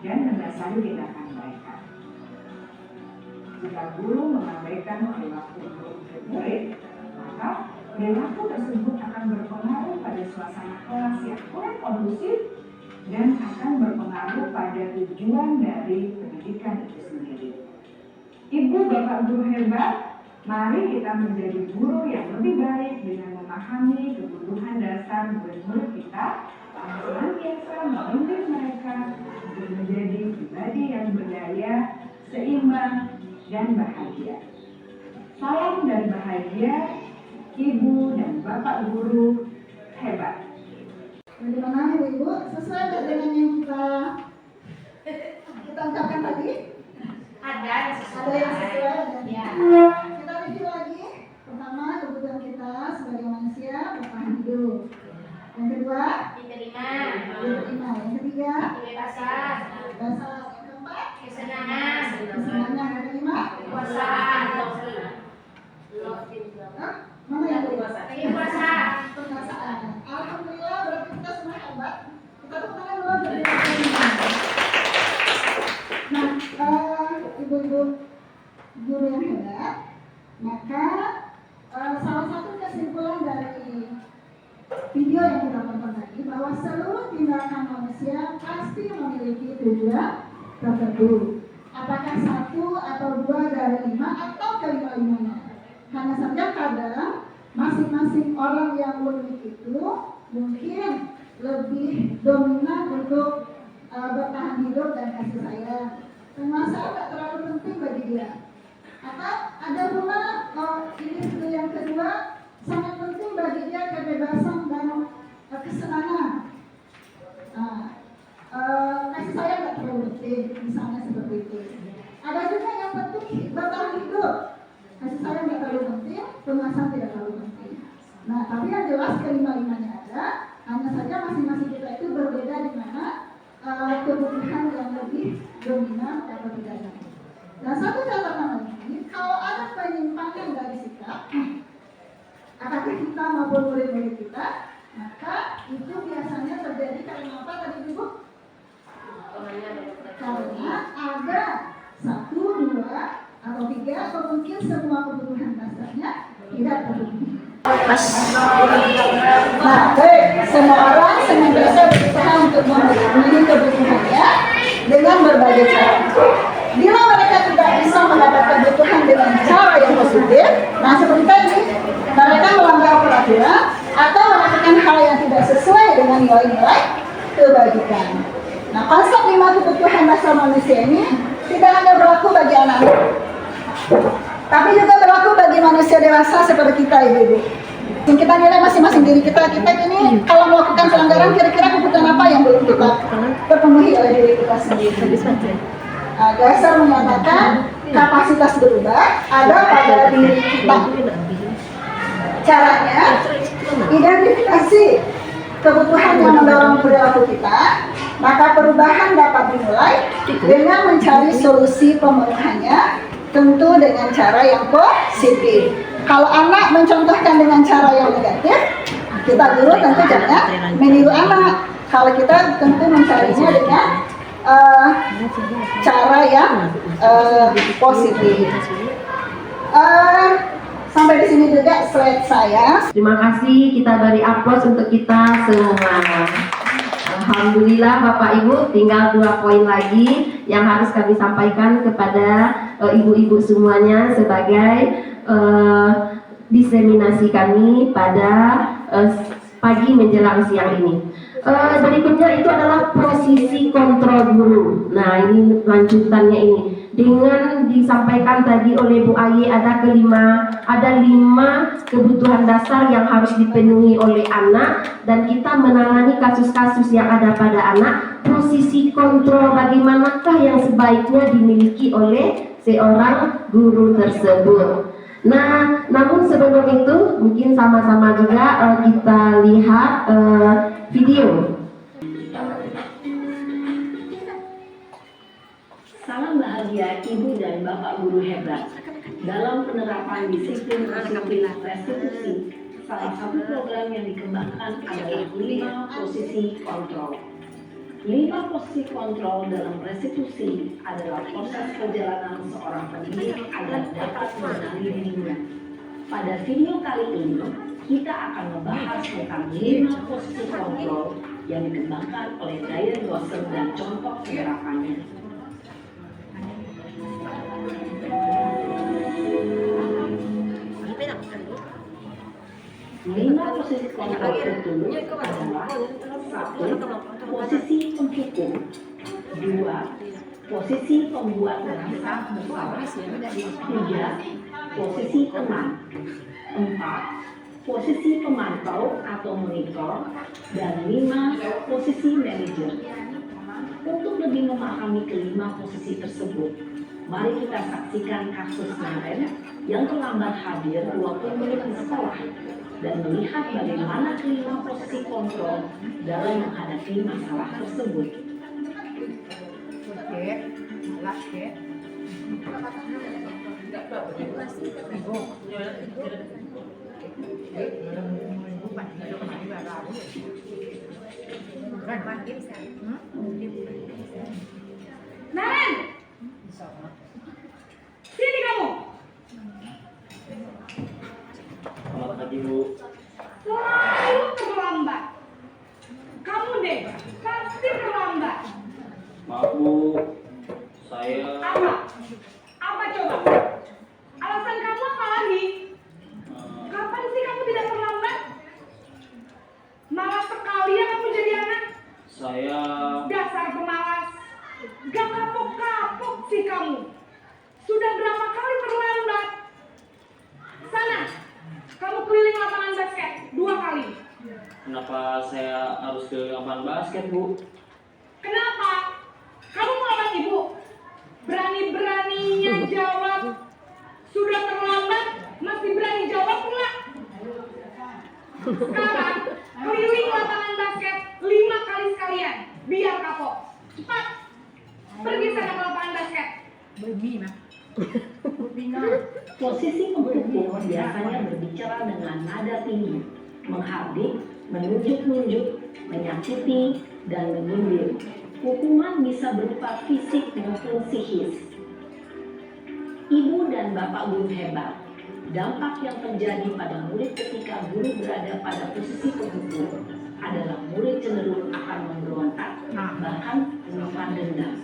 dan mendasari tindakan mereka. Jika guru mengabaikan perilaku murid, maka perilaku tersebut akan berpengaruh pada suasana kelas yang kurang kondusif dan akan berpengaruh pada tujuan dari pendidikan itu sendiri. Ibu bapak guru hebat, mari kita menjadi guru yang lebih baik dengan memahami kebutuhan dasar murid-murid kita dan senantiasa memimpin mereka untuk menjadi pribadi yang berdaya, seimbang, dan bahagia. Salam dan bahagia, Ibu dan Bapak guru hebat. Bagaimana Ibu-Ibu? Sesuai nggak dengan yang kita ungkapkan tadi? Ada yang Ada yang sesuai dan Ya. kita review lagi. Pertama, kebutuhan kita sebagai manusia bertahan hidup. Yang kedua, Diterima. diterima. Yang ketiga, Kebebasan. bahasa. Yang keempat, Kesenangan. kesenangan. Yang kelima, Kekuasaan. Hah? Mana yang kelima? Kekuasaan. Perasaan. Alhamdulillah, berarti kita semua hebat. Kita tepuk tangan dulu untuk diri kita. Nah, ibu-ibu guru yang hebat, maka salah satu kesimpulan dari video yang kita tonton tadi bahwa seluruh tindakan manusia pasti memiliki tujuan tertentu. Apakah satu atau dua dari lima atau kelima-limanya? Hanya saja kadang masing-masing orang yang unik itu mungkin lebih dominan untuk bertahan hidup dan kasih sayang. Penguasa tidak terlalu penting bagi dia. Atau ada pula individu yang kedua sangat penting bagi dia kebebasan dan kesenangan. Kasih sayang tidak terlalu penting, misalnya seperti itu. Ada juga yang penting bertahan hidup. Kasih sayang tidak terlalu penting, penguasa tidak terlalu penting. Nah, tapi yang jelas kelima-limanya ada. Hanya saja masing-masing kita itu berbeda di mana kebutuhan yang lebih dominan atau tidak. Dan satu catatan lagi, kalau ada penyimpangan dari sikap, apakah kita maupun murid-murid kita, maka itu biasanya terjadi karena apa tadi Ibu? Karena ada satu, dua, atau tiga, atau mungkin semua kebutuhan dasarnya tidak terpenuhi. Nah, baik, semua orang senantiasa berusaha untuk memenuhi kebutuhannya dengan berbagai cara. Bila mereka tidak bisa mendapat kebutuhan dengan cara yang positif, nah seperti tadi, mereka melanggar peraturan atau melakukan hal yang tidak sesuai dengan nilai-nilai kebajikan. Nah, konsep 5 kebutuhan dasar manusia ini tidak hanya berlaku bagi anak-anak, tapi juga berlaku bagi manusia dewasa seperti kita, ibu-ibu. Kita nilai masing-masing diri kita ini kalau melakukan pelanggaran kira-kira kebutuhan apa yang belum kita terpenuhi oleh diri kita sendiri. Nah, dasar menyatakan kapasitas berubah ada pada diri kita. Caranya, identifikasi kebutuhan yang mendorong perilaku kita, maka perubahan dapat dimulai dengan mencari solusi pemenuhannya, tentu dengan cara yang positif. Kalau anak mencontohkan dengan cara yang negatif, kita guru tentu jangan meniru anak. Kalau kita tentu mencarinya dengan cara yang positif. Sampai di sini juga slide saya. Terima kasih, kita beri aplaus untuk kita semua. Alhamdulillah Bapak Ibu, tinggal 2 poin lagi yang harus kami sampaikan kepada ibu-ibu semuanya sebagai diseminasi kami pada pagi menjelang siang ini. Berikutnya itu adalah posisi kontrol guru. Nah, ini lanjutannya ini. Dengan disampaikan tadi oleh Bu Ayi ada 5 kebutuhan dasar yang harus dipenuhi oleh anak, dan kita menangani kasus-kasus yang ada pada anak. Posisi kontrol bagaimanakah yang sebaiknya dimiliki oleh seorang guru tersebut. Nah, namun sebelum itu mungkin sama-sama juga kita lihat video. Salam bahagia Ibu dan Bapak guru hebat. Dalam penerapan disiplin restitusi, salah satu program yang dikembangkan adalah 5 posisi kontrol. 5 posisi kontrol dalam restitusi adalah proses perjalanan seorang pendidik agar dapat mengenali dirinya. Pada video kali ini, kita akan membahas tentang 5 posisi kontrol yang dikembangkan oleh Diane Dawson dan contoh penerapannya. 5 posisi kontrol itu adalah 1. Posisi penghukum, 2. Posisi pembuat merasa bersalah, 3. Posisi teman, 4. Posisi pemantau atau monitor, dan 5. Posisi manajer. Untuk lebih memahami kelima posisi tersebut, mari kita saksikan kasus Naren yang terlambat hadir 20 menit di sekolah dan melihat bagaimana kelima posisi kontrol dalam menghadapi masalah tersebut. Naren, sini kamu. Selamat pagi, Bu. Selalu terlambat. Kamu deh, pasti terlambat. Maaf, Bu. Saya Apa? Apa coba? Alasan kamu apa lagi? Kapan sih kamu tidak terlambat? Malas sekali ya kamu jadi anak. saya Dasar pemalas. Gak kapok-kapok sih kamu. Sudah berapa kali terlambat? Sana, kamu keliling lapangan basket 2 kali. kenapa saya harus ke lapangan basket, Bu? Kenapa? Kamu melawan ibu? Berani-beraninya jawab. Sudah terlambat, masih berani jawab pula. Sekarang, keliling lapangan basket 5 kali sekalian. Biar kapok. Cepat. Pergi sana ke lapangan basket. Posisi penghukum biasanya berbicara dengan nada tinggi, menghardik, menunjuk-nunjuk, menyakiti, dan menyindir. Hukuman bisa berupa fisik maupun psikis. Ibu dan Bapak guru hebat, Dampak yang terjadi pada murid ketika guru berada pada posisi penghukum adalah murid cenderung akan memberontak, bahkan menyimpan dendam.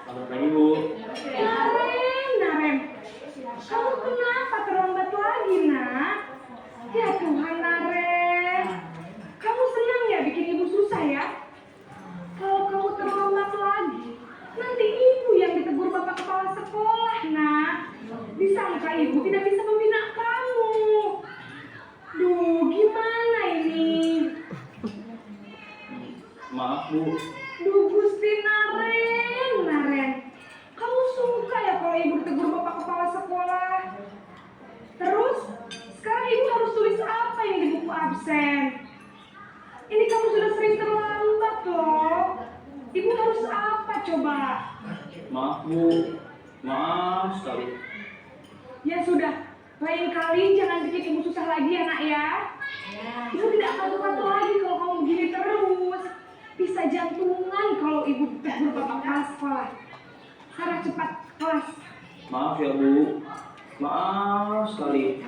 Selamat pagi Bu. Naren, kamu kenapa terlambat lagi, nak? Ya Tuhan, Naren. Kamu senang ya bikin ibu susah ya? Kalau kamu terlambat lagi, nanti ibu yang ditegur bapak kepala sekolah, nak. Disangka ibu tidak bisa membina kamu. Duh, gimana ini? Maaf Bu. Duh, Gusti Naren. Kamu suka ya kalau ibu ditegur bapak kepala sekolah? Terus, sekarang ibu harus tulis apa ini di buku absen? Ini kamu sudah sering terlambat loh. Ibu harus apa coba? Maaf Bu. Maaf sekali. Ya sudah, lain kali jangan bikin ibu susah lagi ya nak ya. Ibu tidak akan patuh lagi kalau kamu begini terus. Bisa jantungan kalau ibu ditegur bapak kepala sekolah. Sarah cepat kelas. Maaf ya Bu. Maaf sekali.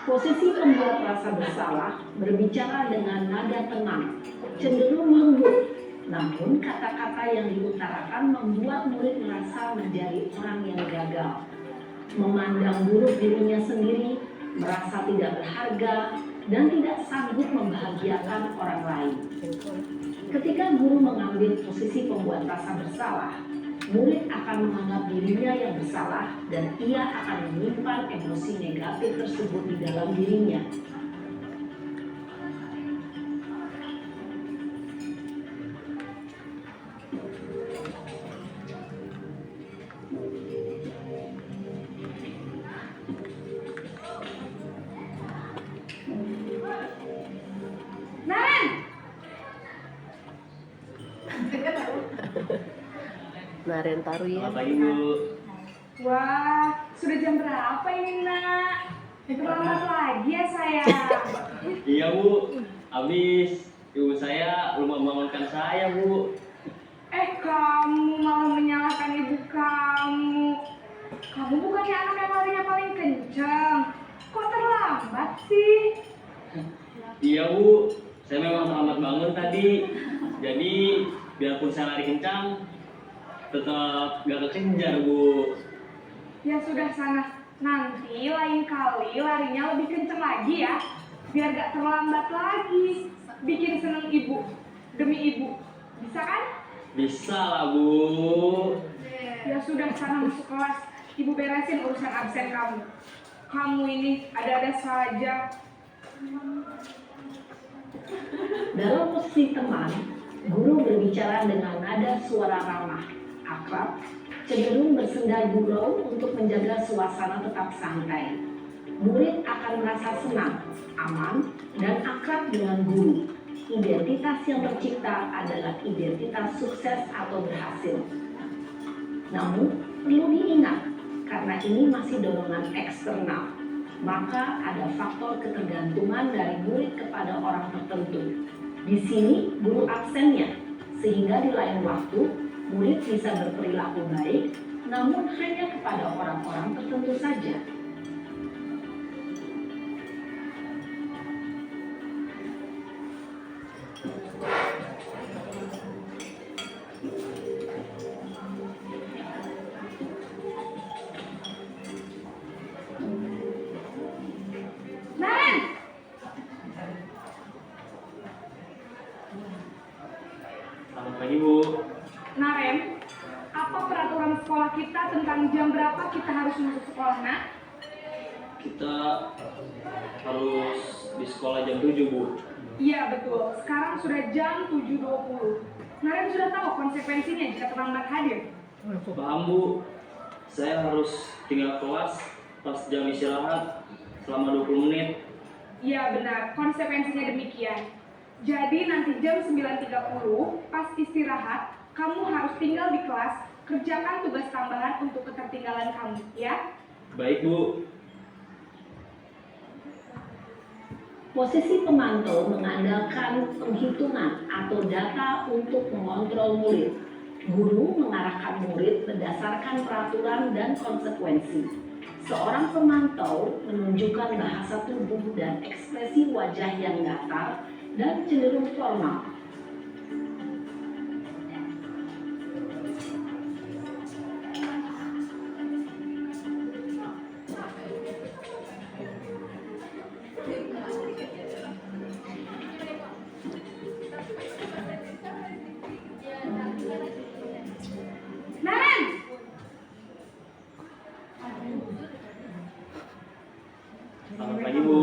Posisi pembuat rasa bersalah berbicara dengan nada tenang, cenderung lembut. Namun kata-kata yang diutarakan membuat murid merasa menjadi orang yang gagal, memandang buruk dirinya sendiri, merasa tidak berharga, dan tidak sanggup membahagiakan orang lain. Ketika guru mengambil posisi pembuat rasa bersalah, murid akan menganggap dirinya yang bersalah dan ia akan menyimpan emosi negatif tersebut di dalam dirinya. Naren taruh ya. Selamat pagi Bu. Wah, sudah jam berapa ini nak? Terlambat lagi ya saya. Iya Bu. Habis ibu saya belum membangunkan saya Bu. Kamu malah menyalahkan ibu kamu. Kamu bukannya anak yang larinya paling kencang. Kok terlambat sih? Iya Bu. Saya memang terlambat bangun tadi. Jadi biarpun saya lari kencang, tetap gak kekejar Bu. Ya sudah sana. Nanti lain kali larinya lebih kencang lagi ya. Biar gak terlambat lagi. Bikin seneng ibu. Demi ibu. Bisa kan? Bisa lah Bu. Ya sudah sana masuk kelas. Ibu beresin urusan absen kamu. Kamu ini ada-ada saja. Dalam posisi teman, guru berbicara dengan nada suara ramah, akrab, cenderung bersenda gurau untuk menjaga suasana tetap santai. Murid akan merasa senang, aman, dan akrab dengan guru. Identitas yang tercipta adalah identitas sukses atau berhasil. Namun, perlu diingat, karena ini masih dorongan eksternal, maka ada faktor ketergantungan dari murid kepada orang tertentu. Di sini, guru absennya, sehingga di lain waktu, murid bisa berperilaku baik, namun hanya kepada orang-orang tertentu saja. Selamat pagi Bu. Naren, apa peraturan sekolah kita tentang jam berapa kita harus masuk sekolah, nak? Kita harus di sekolah jam 7 Bu. Iya betul, sekarang sudah jam 7.20. Naren sudah tahu konsekuensinya jika terlambat hadir. Paham Bu. Saya harus tinggal kelas pas jam istirahat selama 20 menit. Iya benar, konsekuensinya demikian. Jadi nanti jam 9.30 pas istirahat, kamu harus tinggal di kelas, kerjakan tugas tambahan untuk ketertinggalan kamu, ya? Baik, Bu. Posisi pemantau mengandalkan penghitungan atau data untuk mengontrol murid. Guru mengarahkan murid berdasarkan peraturan dan konsekuensi. Seorang pemantau menunjukkan bahasa tubuh dan ekspresi wajah yang datar dan cenderung formal. Naren! Selamat pagi, Bu.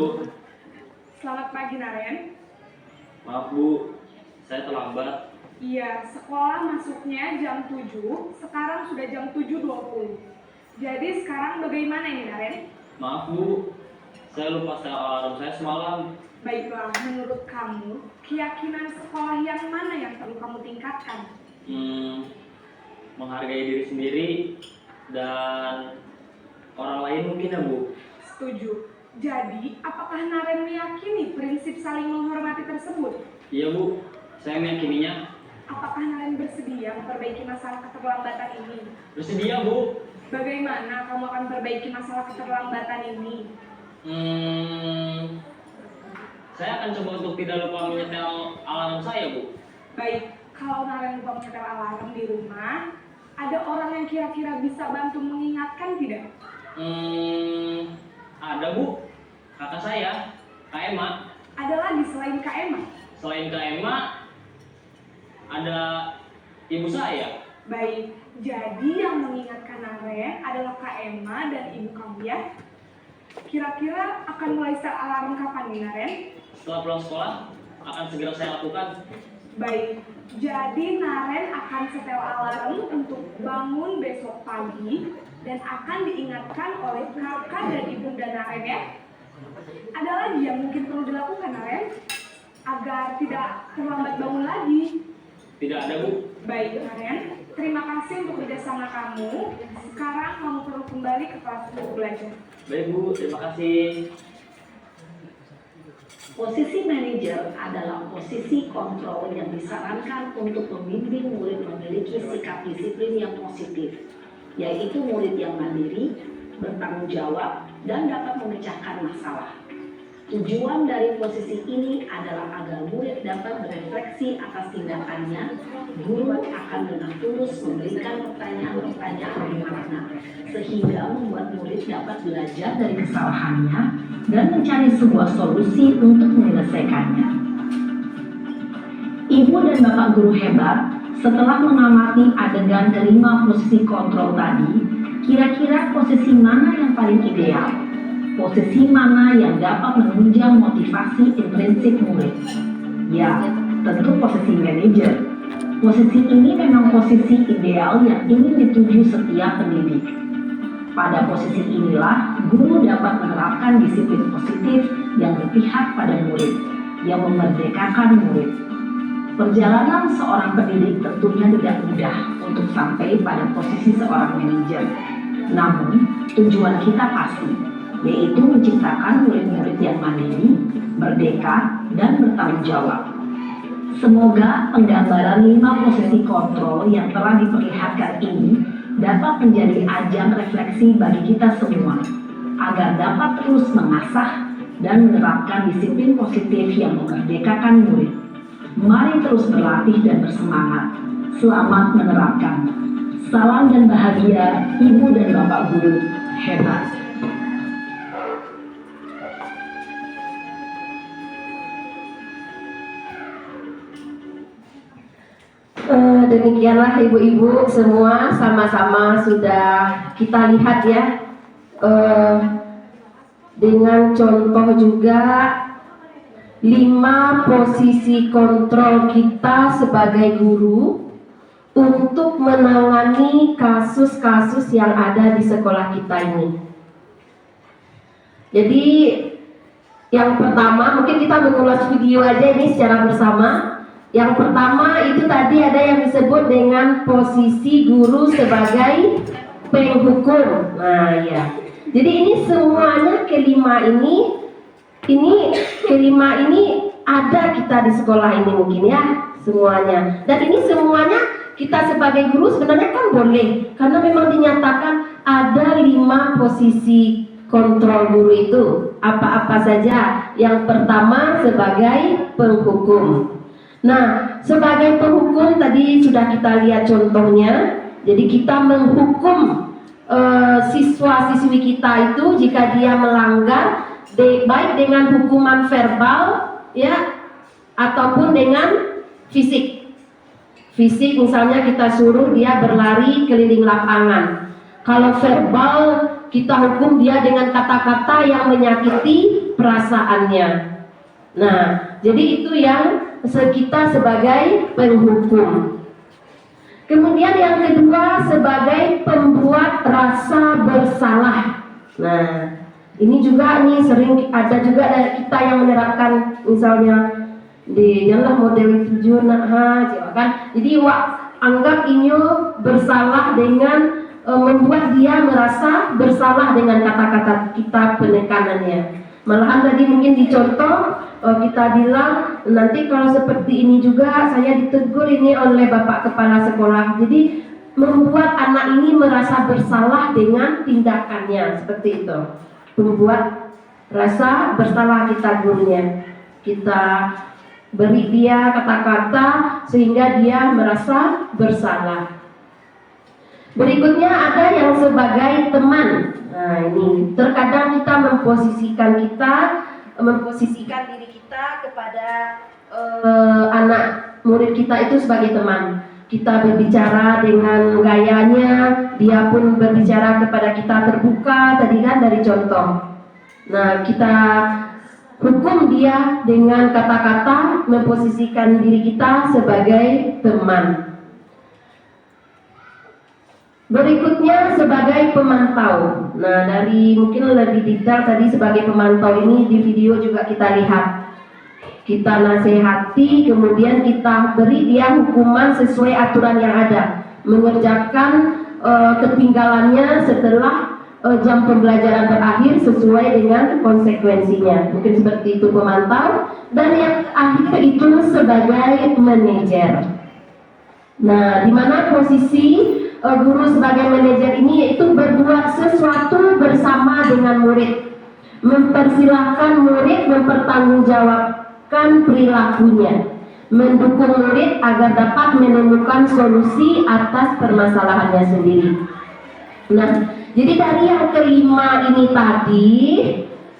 Selamat pagi, Naren. Maaf, Bu. Saya terlambat. Iya, sekolah masuknya jam 7, sekarang sudah jam 7.20. Jadi sekarang bagaimana ini, Naren? Maaf, Bu. Saya lupa setel alarm saya semalam. Baiklah, menurut kamu, keyakinan sekolah yang mana yang perlu kamu tingkatkan? Menghargai diri sendiri dan orang lain mungkin ya, Bu. Setuju. Jadi, apakah Naren meyakini prinsip saling menghormati tersebut? Iya, Bu. Saya meyakininya. Apakah Naren bersedia memperbaiki masalah keterlambatan ini? Bersedia, Bu. Bagaimana kamu akan perbaiki masalah keterlambatan ini? Saya akan coba untuk tidak lupa menyetel alarm saya, Bu. Baik, kalau Naren lupa menyetel alarm di rumah, ada orang yang kira-kira bisa bantu mengingatkan tidak? Ada, Bu. Kakak saya, Kak Emma. Ada lagi selain Kak Emma? Selain Kak Emma, ada ibu saya. Baik, jadi yang mengingatkan Naren adalah Kak Emma dan ibu kamu ya? Kira-kira akan mulai set alarm kapan nih, Naren? Setelah pulang sekolah, akan segera saya lakukan. Baik, jadi Naren akan setel alarm untuk bangun besok pagi dan akan diingatkan oleh kakak dan ibunda Naren ya. Ada lagi yang mungkin perlu dilakukan, Naren? Agar tidak terlambat bangun lagi. Tidak ada, Bu. Baik, Naren. Terima kasih untuk kerjasama kamu. Sekarang kamu perlu kembali ke kelas untuk belajar. Baik, Bu. Terima kasih. Posisi manajer adalah posisi kontrol yang disarankan untuk membimbing murid memiliki sikap disiplin yang positif, yaitu murid yang mandiri, bertanggung jawab, dan dapat memecahkan masalah. Tujuan dari posisi ini adalah agar murid dapat berefleksi atas tindakannya. Guru akan dengan tulus memberikan pertanyaan-pertanyaan bermakna, sehingga membuat murid dapat belajar dari kesalahannya dan mencari sebuah solusi untuk menyelesaikannya. Ibu dan Bapak guru hebat, setelah mengamati adegan kelima posisi kontrol tadi, kira-kira posisi mana yang paling ideal? Posisi mana yang dapat menunjang motivasi intrinsik murid? Ya, tentu posisi manajer. Posisi ini memang posisi ideal yang ingin dituju setiap pendidik. Pada posisi inilah, guru dapat menerapkan disiplin positif yang berpihak pada murid, yang memerdekakan murid. Perjalanan seorang pendidik tentunya tidak mudah untuk sampai pada posisi seorang manajer. Namun, tujuan kita pasti, yaitu menciptakan murid-murid yang mandiri, merdeka, dan bertanggung jawab. Semoga penggambaran 5 posisi kontrol yang telah diperlihatkan ini dapat menjadi ajang refleksi bagi kita semua, agar dapat terus mengasah dan menerapkan disiplin positif yang memerdekakan murid. Mari terus berlatih dan bersemangat. Selamat menerapkan. Salam dan bahagia, Ibu dan Bapak guru hebat. Demikianlah ibu-ibu semua sama-sama sudah kita lihat ya, dengan contoh juga 5 posisi kontrol kita sebagai guru untuk menangani kasus-kasus yang ada di sekolah kita ini. Jadi Yang pertama, mungkin kita mengulas video aja ini secara bersama. Yang pertama itu tadi ada yang disebut dengan posisi guru sebagai penghukum. Nah ya, jadi ini semuanya kelima ini ada kita di sekolah ini mungkin ya semuanya. Dan ini semuanya kita sebagai guru sebenarnya kan boleh, karena memang dinyatakan ada 5 posisi kontrol guru itu. Apa-apa saja. Yang pertama sebagai penghukum. Nah, sebagai penghukum tadi sudah kita lihat contohnya. Jadi kita menghukum siswa-siswi kita itu jika dia melanggar, baik dengan hukuman verbal ya ataupun dengan fisik. Fisik misalnya kita suruh dia berlari keliling lapangan. Kalau verbal kita hukum dia dengan kata-kata yang menyakiti perasaannya. Nah, jadi itu yang kita sebagai penghukum. Kemudian yang kedua sebagai pembuat rasa bersalah. Nah, ini juga nih sering ada juga dari kita yang menerapkan misalnya di dalam model 7 kan. Jadi anggap inyo bersalah dengan membuat dia merasa bersalah dengan kata-kata kita penekanannya. Malahan tadi mungkin dicontoh kita bilang nanti kalau seperti ini juga saya ditegur ini oleh Bapak Kepala Sekolah. Jadi membuat anak ini merasa bersalah dengan tindakannya seperti itu. Membuat rasa bersalah kita gurunya. Kita beri dia kata-kata sehingga dia merasa bersalah. Berikutnya ada yang sebagai teman. Nah ini terkadang kita memposisikan diri kita kepada anak murid kita itu sebagai teman. Kita berbicara dengan gayanya, dia pun berbicara kepada kita terbuka, tadi kan dari contoh. Nah kita hukum dia dengan kata-kata, memposisikan diri kita sebagai teman. Berikutnya sebagai pemantau. Nah dari mungkin lebih detail tadi sebagai pemantau ini di video juga kita lihat. Kita nasihati, kemudian kita beri dia hukuman sesuai aturan yang ada. Mengerjakan ketinggalannya setelah jam pembelajaran berakhir sesuai dengan konsekuensinya. Mungkin seperti itu pemantau. Dan yang akhir itu sebagai manajer. Nah di mana posisi guru sebagai manajer ini yaitu berbuat sesuatu bersama dengan murid, mempersilahkan murid mempertanggungjawabkan perilakunya, mendukung murid agar dapat menemukan solusi atas permasalahannya sendiri. Nah, jadi dari yang kelima ini tadi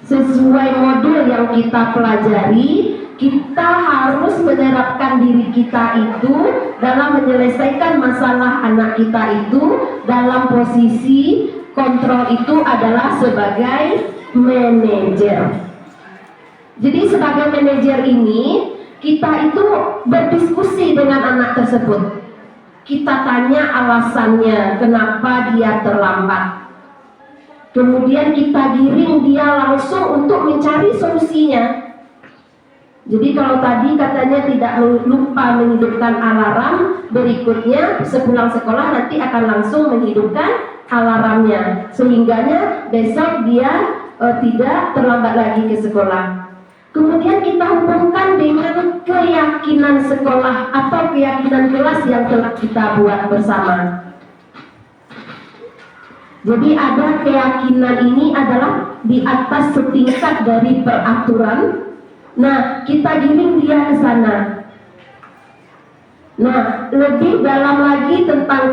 sesuai modul yang kita pelajari, kita harus menerapkan diri kita itu dalam menyelesaikan masalah anak kita itu dalam posisi kontrol itu adalah sebagai manajer. Jadi sebagai manajer ini kita itu berdiskusi dengan anak tersebut. Kita tanya alasannya kenapa dia terlambat. Kemudian kita giring dia langsung untuk mencari solusinya. Jadi kalau tadi katanya tidak lupa menghidupkan alarm, berikutnya sepulang sekolah nanti akan langsung menghidupkan alarmnya, sehingganya besok dia tidak terlambat lagi ke sekolah. Kemudian kita hubungkan dengan keyakinan sekolah atau keyakinan kelas yang telah kita buat bersama. Jadi ada keyakinan ini adalah di atas setingkat dari peraturan. Nah, kita giring dia ke sana. Nah, lebih dalam lagi tentang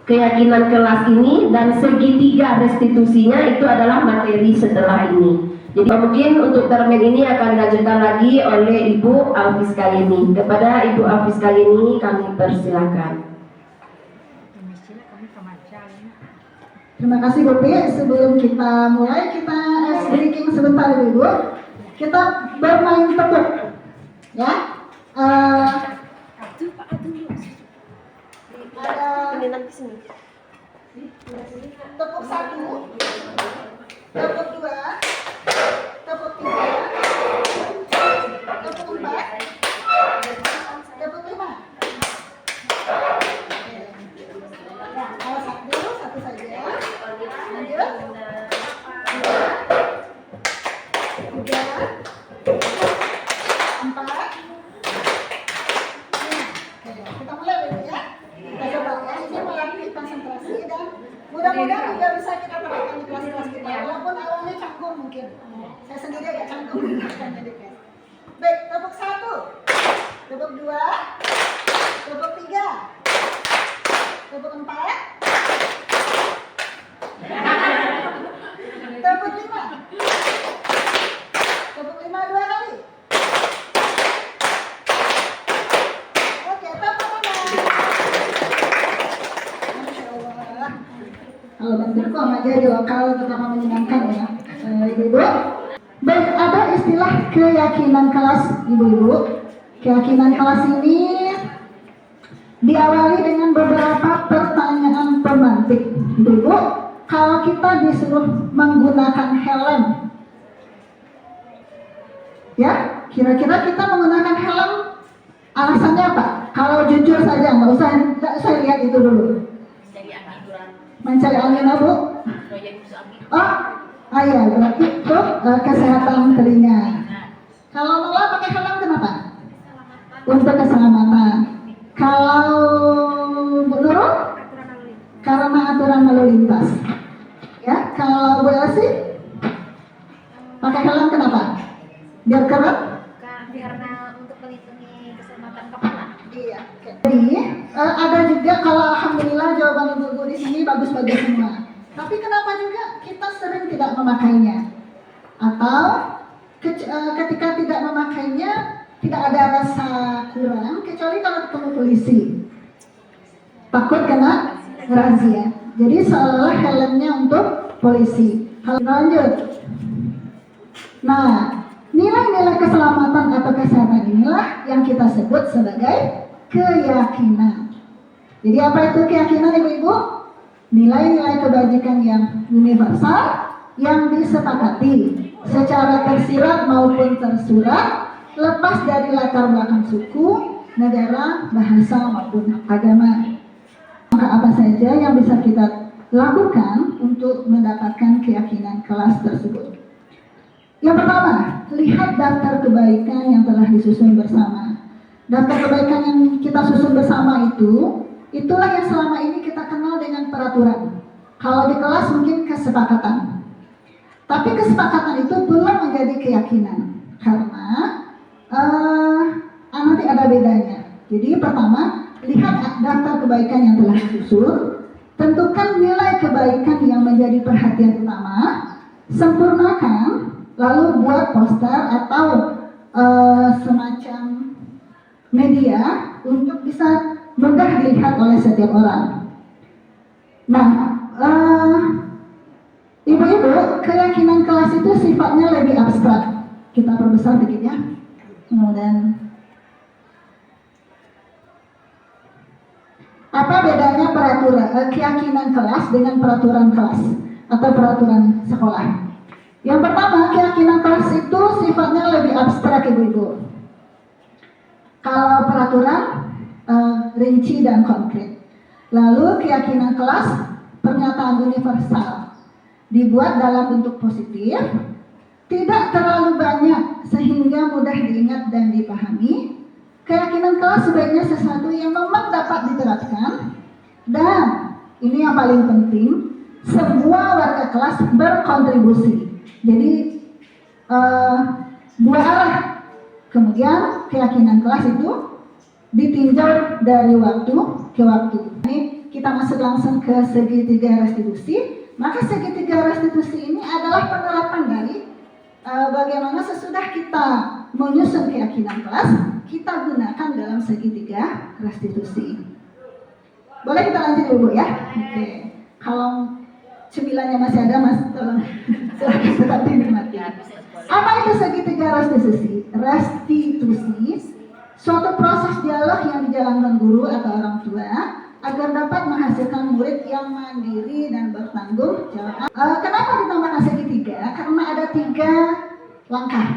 keyakinan kelas ini dan segitiga restitusinya itu adalah materi setelah ini. Jadi mungkin untuk termen ini akan dilanjutkan lagi oleh Ibu Alfiska Yeni. Kepada Ibu Alfiska Yeni kami persilakan. Terima kasih Bu Pi. Sebelum kita mulai, kita breaking sebentar dulu. Kita bermain tepuk, ya. Ada tepuk 1, tepuk 2, tepuk 3, tepuk 4, tepuk 5. Nah, kalau satu saja. Lanjut. 2, 3, 4. Kita mulai dulu ya. Kita coba ya. Ini melatih konsentrasi dan mudah-mudahan juga bisa kita terapkan di kelas-kelas kita. Walaupun awalnya canggung mungkin. Saya sendiri agak canggung menerapkannya di kelas. Baik, tepuk 1, tepuk 2, tepuk 3, tepuk 4, tepuk 5, tepuk 5 2 kali. Oke, tepuk 5. Masya Allah. Kalau bantuku sama jadi lokal tetap menyenangkan ya, ibu-ibu. Baik, ada istilah keyakinan kelas, ibu-ibu. Keyakinan kelas ini diawali dengan beberapa pertanyaan pemantik. Ibu-ibu, kalau kita disuruh menggunakan helm, ya, kira-kira kita menggunakan helm alasannya apa? Kalau jujur saja, nggak usah lihat itu dulu. Mencari angin, Bu. Oh iya, berarti itu kesehatan telinga. Kalau Lola pakai helm kenapa? Untuk keselamatan. Kalau Bu Nurul? Karena aturan lalu lintas. Ya, kalau Bu Elsi? Pakai helm kenapa? Biar keren? Karena untuk melindungi keselamatan kepala. Iya. Oke. Jadi ada juga kalau alhamdulillah jawaban ibu-ibu di sini bagus-bagus semua. Tapi kenapa juga kita sering tidak memakainya? Atau ketika tidak memakainya tidak ada rasa kurang kecuali kalau ketemu polisi. Takut kena razia. Jadi seolah helmnya untuk polisi. Lanjut. Nah, nilai-nilai keselamatan atau kesehatan inilah yang kita sebut sebagai keyakinan. Jadi apa itu keyakinan, ibu-ibu? Nilai-nilai kebajikan yang universal yang disepakati secara tersirat maupun tersurat, lepas dari latar belakang suku, negara, bahasa maupun agama. Maka apa saja yang bisa kita lakukan untuk mendapatkan keyakinan kelas tersebut? Yang pertama, lihat daftar kebaikan yang telah disusun bersama. Daftar kebaikan yang kita susun bersama itulah yang selama ini kita kenal dengan peraturan. Kalau di kelas mungkin kesepakatan. Tapi kesepakatan itu belum menjadi keyakinan. Karena nanti ada bedanya. Jadi pertama, lihat daftar kebaikan yang telah disusun. Tentukan nilai kebaikan yang menjadi perhatian utama. Sempurnakan. Lalu buat poster atau semacam media untuk bisa mudah dilihat oleh setiap orang. Nah, ibu-ibu, keyakinan kelas itu sifatnya lebih abstrak. Kita perbesar dikit ya. Kemudian, apa bedanya keyakinan kelas dengan peraturan kelas atau peraturan sekolah? Yang pertama, keyakinan kelas itu sifatnya lebih abstrak, ibu-ibu. Kalau peraturan rinci dan konkret. Lalu keyakinan kelas pernyataan universal, dibuat dalam bentuk positif, tidak terlalu banyak sehingga mudah diingat dan dipahami. Keyakinan kelas sebaiknya sesuatu yang memang dapat diterapkan, dan ini yang paling penting, semua warga kelas berkontribusi. Jadi dua arah. Kemudian keyakinan kelas itu ditinjau dari waktu ke waktu. Ini kita masuk langsung ke segitiga restitusi. Maka segitiga restitusi ini adalah penerapan dari bagaimana sesudah kita menyusun keyakinan kelas, kita gunakan dalam segitiga restitusi. Boleh kita lanjut dulu ya? Oke. Kalau cemilannya masih ada, Mas, tolong silahkan tetap dinikmati. Apa itu segitiga restitusi? Restitusi, suatu proses dialog yang dijalankan guru atau orang tua agar dapat menghasilkan murid yang mandiri dan bertanggung jawab. Kenapa ditambahkan segitiga? Karena ada 3 langkah.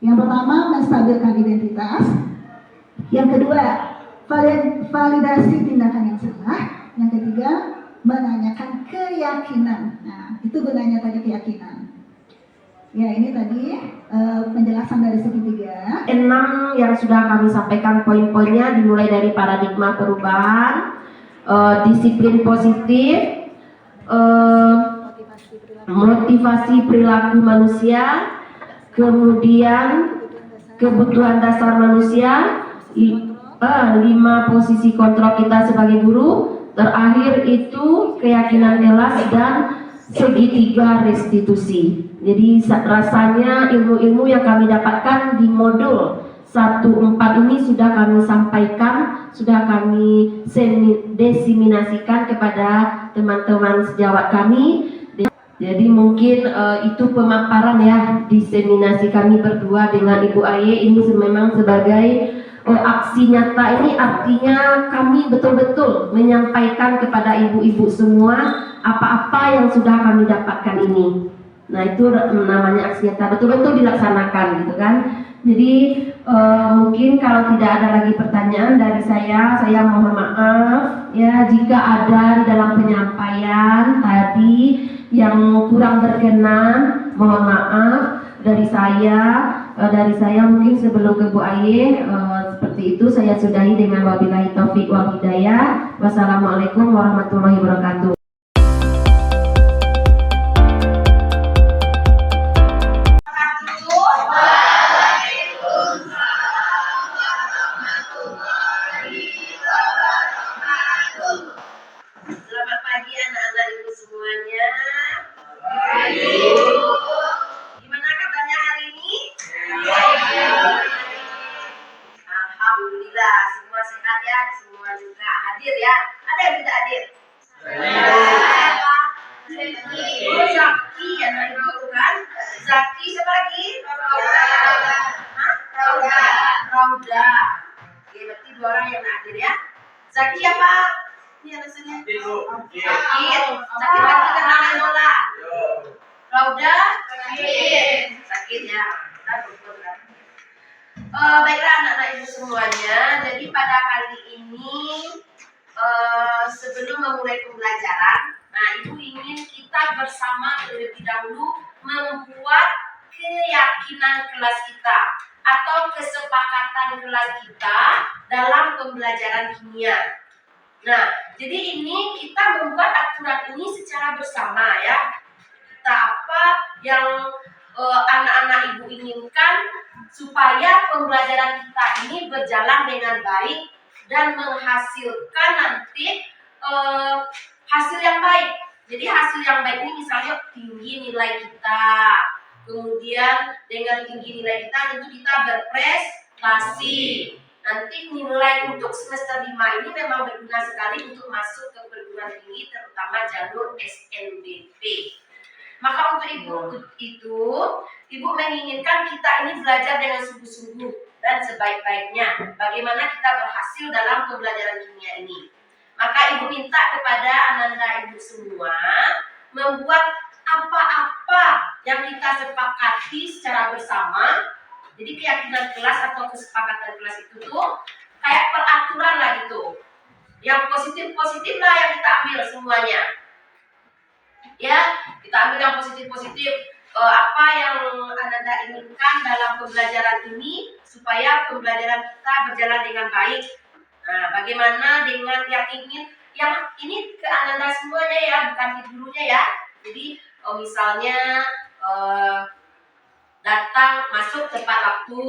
Yang pertama, menstabilkan identitas. Yang kedua, validasi tindakan yang salah. Yang ketiga, menanyakan keyakinan. Nah, itu gunanya tadi keyakinan. Ya, ini tadi penjelasan dari segitiga. 6 yang sudah kami sampaikan poin-poinnya dimulai dari paradigma perubahan, disiplin positif, motivasi perilaku manusia, kemudian kebutuhan dasar manusia, 5 posisi kontrol kita sebagai guru, terakhir itu keyakinan kelas dan segitiga restitusi. Jadi rasanya ilmu-ilmu yang kami dapatkan di modul 1-4 ini sudah kami sampaikan, sudah kami diseminasikan kepada teman-teman sejawat kami. Jadi mungkin itu pemaparan ya, diseminasi kami berdua dengan Ibu Aye ini memang sebagai aksi nyata. Ini artinya kami betul-betul menyampaikan kepada ibu-ibu semua apa-apa yang sudah kami dapatkan ini. Nah, itu namanya aksi nyata, betul-betul dilaksanakan gitu kan. Jadi mungkin kalau tidak ada lagi pertanyaan dari saya mohon maaf ya jika ada di dalam penyampaian tadi yang kurang berkenan, mohon maaf dari saya mungkin sebelum ke Bu Aye. Seperti itu saya sudahi dengan wabillahi taufik wal hidayah. Wassalamualaikum warahmatullahi wabarakatuh. Selamat pagi anak-anak ibu semuanya. Gimana kabarnya hari ini? Alhamdulillah semua sehat ya, semua juga hadir ya. Ada yang tidak hadir? Oh, Zaki anak ibu itu kan? Zaki siapa lagi? Rauda. Oke, berarti 2 orang yang hadir ya. Zaki apa? Ini alasannya. Sakit lagi kena main bola. Rauda sakit ya. Baiklah anak-anak ibu semuanya. Jadi pada kali ini sebelum memulai pembelajaran, nah ibu ingin kita bersama terlebih dahulu membuat keyakinan kelas kita atau kesepakatan kelas kita dalam pembelajaran kimia. Nah, jadi ini kita membuat aturan ini secara bersama ya. Kita apa yang anak-anak ibu inginkan supaya pembelajaran kita ini berjalan dengan baik dan menghasilkan nanti hasil yang baik. Jadi hasil yang baik ini misalnya tinggi nilai kita. Kemudian dengan tinggi nilai kita tentu kita berprestasi. Nanti nilai untuk semester 5 ini memang berguna sekali untuk masuk ke perguruan tinggi, terutama jalur SNBP. Maka untuk itu, ibu menginginkan kita ini belajar dengan sungguh-sungguh dan sebaik-baiknya. Bagaimana kita berhasil dalam pembelajaran kimia ini. Maka ibu minta kepada anak-anak ibu semua membuat apa-apa yang kita sepakati secara bersama. Jadi keyakinan kelas atau kesepakatan kelas itu tuh kayak peraturan lah gitu. Yang positif-positif lah yang kita ambil semuanya. Ya, kita ambil yang positif-positif. Apa yang Anda inginkan dalam pembelajaran ini supaya pembelajaran kita berjalan dengan baik. Nah, bagaimana dengan yang ingin yang ini ke Anda semuanya ya, bukan di gurunya ya. Jadi misalnya datang masuk tepat waktu.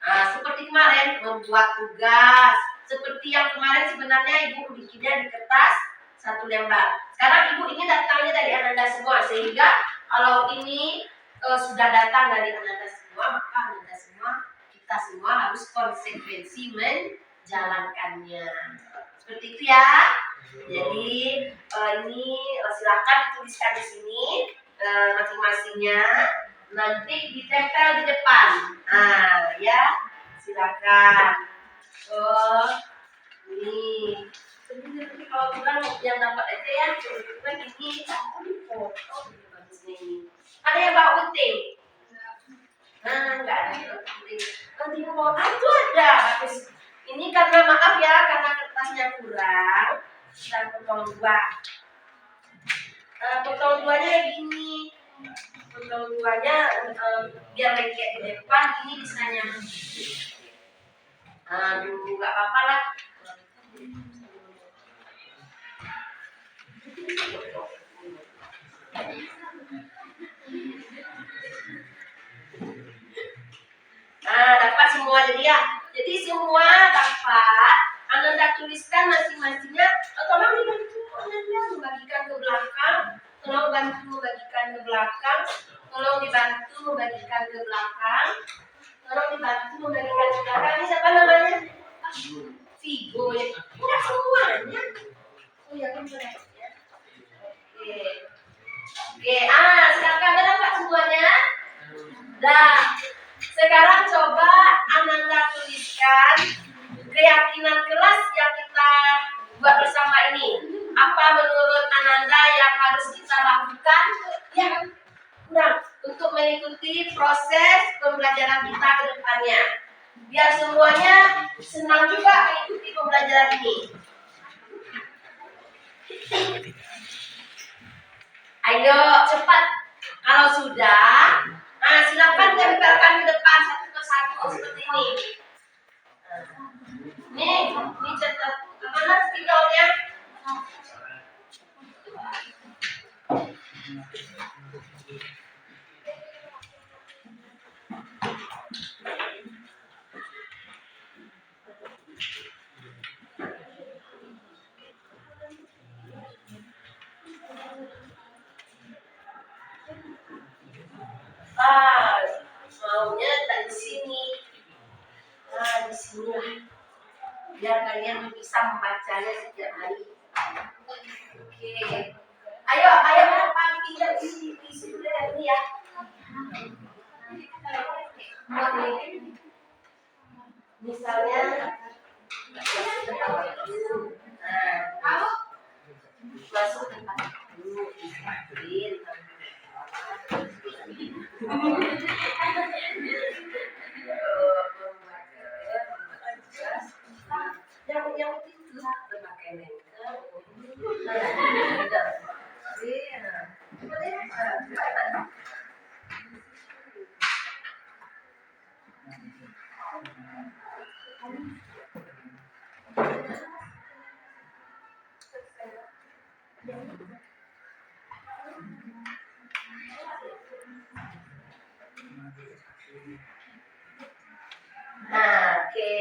Nah, seperti kemarin membuat tugas. Seperti yang kemarin sebenarnya ibu bikinnya di kertas 1 lembar. Sekarang ibu ini datangnya dari Anda semua, sehingga kalau ini sudah datang dari Anda semua, maka Anda semua, kita semua harus konsekuensi menjalankannya. Seperti itu ya. Jadi ini silakan dituliskan di sini masing-masingnya. Nanti ditempel di depan. Nah, ya, silakan. Ini kalau bilang yang dapat aja ya, coba gini. Oh, bagus nih. Ada yang bawa gunting? Nah, enggak ada gunting. Nanti mau itu ada. Habis ini karena maaf ya, karena kertasnya kurang, dan potong dua. Potong duanya kayak gini. Potong duanya biar lengket di depan, ini bisanya. Dulu nggak apa-apa lah. Dapat semua jadi ya. Jadi semua dapat. Anda tuliskan masing-masingnya. Tolong dibantu Anda membagikan ke belakang. Tolong bantu membagikan ke belakang. Tolong dibantu membagikan ke belakang. Tolong dibantu membagikan ke belakang. Ini siapa namanya? Vigo ya. Enggak semuanya. Oh ya kan benar ya. Oke. Silakan dapat semuanya. Dah. Sekarang coba Ananda tuliskan keyakinan kelas yang kita buat bersama ini. Apa menurut Ananda yang harus kita lakukan yang kurang untuk mengikuti proses pembelajaran kita ke depannya. Biar semuanya senang juga mengikuti pembelajaran ini. Ayo cepat. Kalau sudah, silakan tempelkan ke depan satu persatu seperti ini. Ini catat mana spidolnya? Maunya dari sini. Di sini lah. Biar kalian bisa membacanya setiap hari. Oke. Ayo depan pindah di sini ya. Misalnya kamu masuk tempat dulu. Yang itu berpakai lengkap. Oke.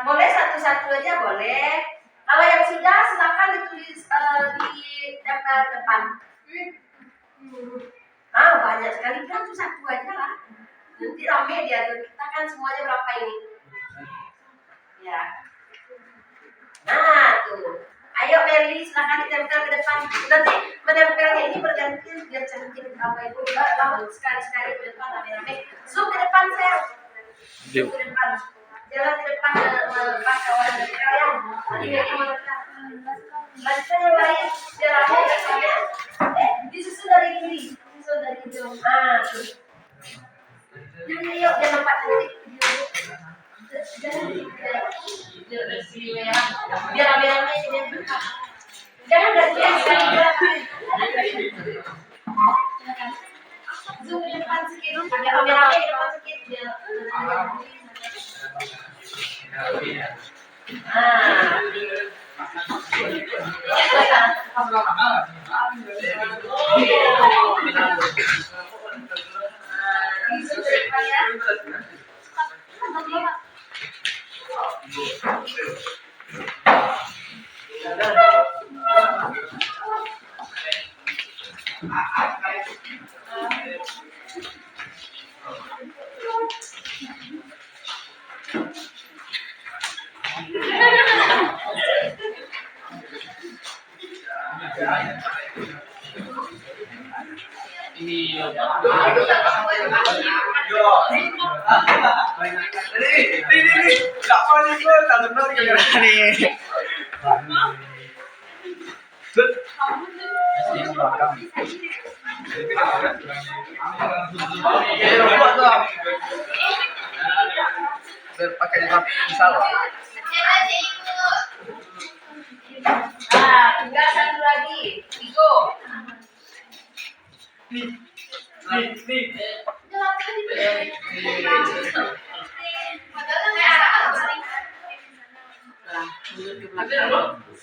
Boleh satu-satu aja boleh. Kalau yang sudah silakan ditulis di depan. Banyak sekali kan tuh satu aja lah. Nanti rame dia tuh. Kita kan semuanya berapa ini? Ya. Tuh. Ayo Meli silakan ditempel ke depan. Nanti menempelnya ini bergantian biar cantik apa itu. Sekali-sekali ke depan rame-rame. Zoom ke depan saya. Zoom ke depan. Jalan ke depan pas kawan kita yang ini mereka. Lanjutkan yang lain jalannya ke sana. Disusun dari kiri, disusun dari hidung. Tuh. Jadi yuk jangan lupa cantik. Biar rame-rame biar buka. Jangan gantian sekali. Zoom ke depan sedikit. Agak rame-rame ke depan sedikit biar. Nah, tinggal satu lagi. Tigo.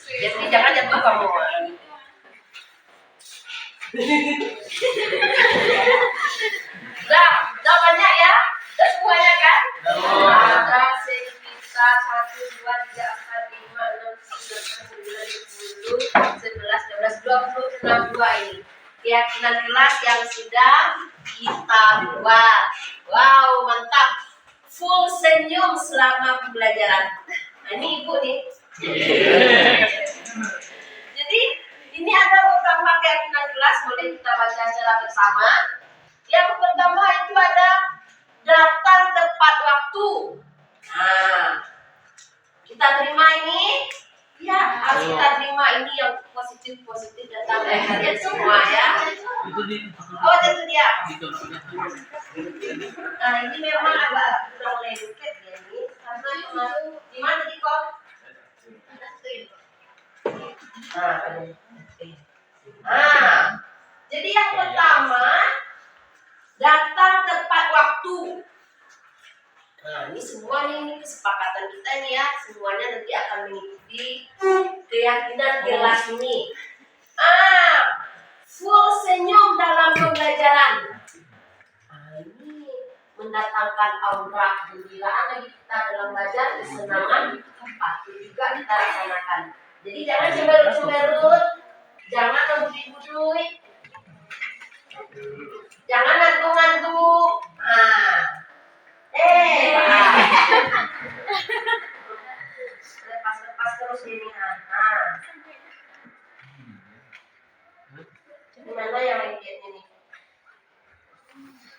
Jadi jangan jatuh kamu. Udah banyak ya? Udah semuanya kan? Ada sekitar 1, 2, 3, 4, 5, 6, 7, 8, 9, 10, 11, 12, 20, 2 ini. Keyakinan kelas yang sudah kita buat. Wow, mantap. Full senyum selama pembelajaran. Nah, ini ibu nih. Jadi ini ada beberapa keyakinan kelas, boleh kita baca secara bersama. Yang pertama itu ada datang tepat waktu. Nah, kita terima ini. Ya, harus kita terima ini yang positif datang dari kalian semua ya. Oh, itu dia. Nah, ini memang agak kurang lengket ya ini, karena di mana tadi kok? Nah, jadi yang pertama datang tepat waktu. Nah, ini semua ini kesepakatan kita nih ya, semuanya nanti akan mengikuti keyakinan kelas ini. Full senyum dalam pembelajaran. Ini mendatangkan aura kegembiraan bagi kita dalam belajar, kesenangan, patut juga kita laksanakan. Jadi jangan cemberut-cemberut, jangan membudui-budui, jangan ngantuk-ngantuk. Lepas terus ini. Gimana yang lengketnya nih?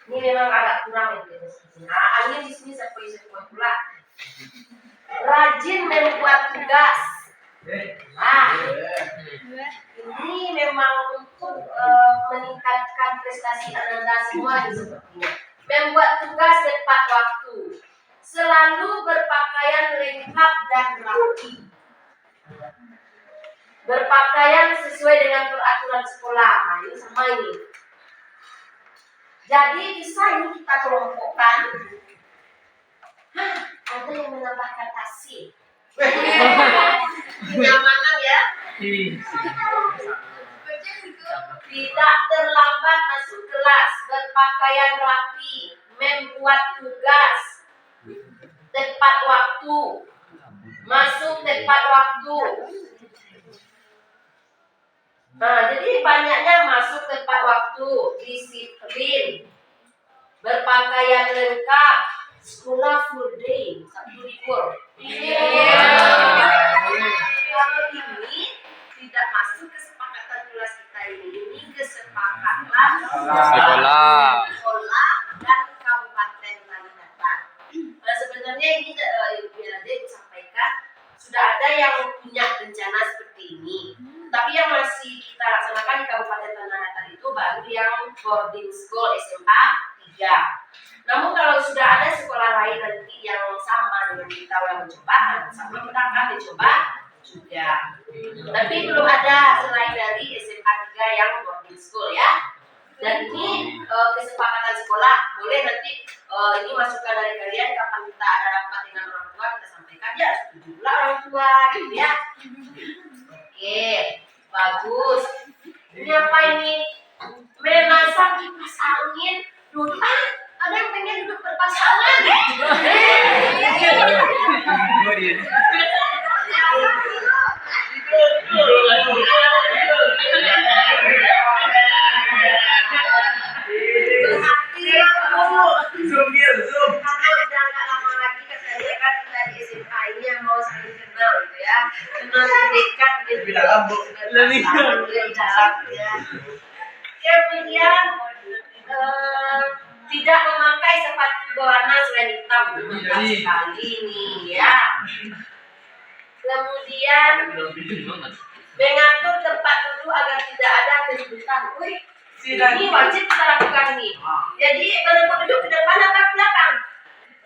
Ini memang agak kurang lengketnya. Ini di sini sepoi-sepoi pula. Rajin membuat tugas. Ini memang untuk meningkatkan prestasi Anda semua sepertinya. Membuat tugas tepat waktu. Selalu berpakaian lengkap dan rapi. Berpakaian sesuai dengan peraturan sekolah. Nah, ini sama ini. Jadi bisa ini kita kelompokkan. Ada yang menambahkan AC. Kenyamanan ya. Tidak terlambat masuk kelas, berpakaian rapi, membuat tugas tepat waktu, masuk tepat waktu. Nah, jadi banyaknya masuk tepat waktu, disiplin, berpakaian lengkap, sekolah full day, Sabtu libur. Kalau ini tidak masuk kesepakatan kelas kita ini kesepakatan sekolah dan kabupaten Kalimantan. Nah, sebenarnya ini Ibu Ade sampaikan sudah ada yang punya rencana seperti ini. Tapi yang masih kita laksanakan di Kabupaten Tanah Datar itu baru yang boarding school SMA 3. Namun kalau sudah ada sekolah lain nanti yang sama dengan kita yang mencoba, sama kita akan mencoba juga. Tapi belum ada selain dari SMA 3 yang boarding school ya. Dan ini kesepakatan sekolah, boleh nanti ini masukan dari kalian kapan kita ada rapat dengan orang tua kita sampaikan ya, setuju pula orang tua gitu ya. Oke, bagus. Ini apa ini? Memasang kipas angin. Duduk ada yang pengen duduk berpasangan. Kemudian tidak memakai memakai sepatu berwarna selain hitam. Benar sekali nih ya. Kemudian mengatur tempat duduk agar tidak ada keributan. Wih, ini wajib kita lakukan nih. Jadi bertempat duduk ke depan apa ke belakang?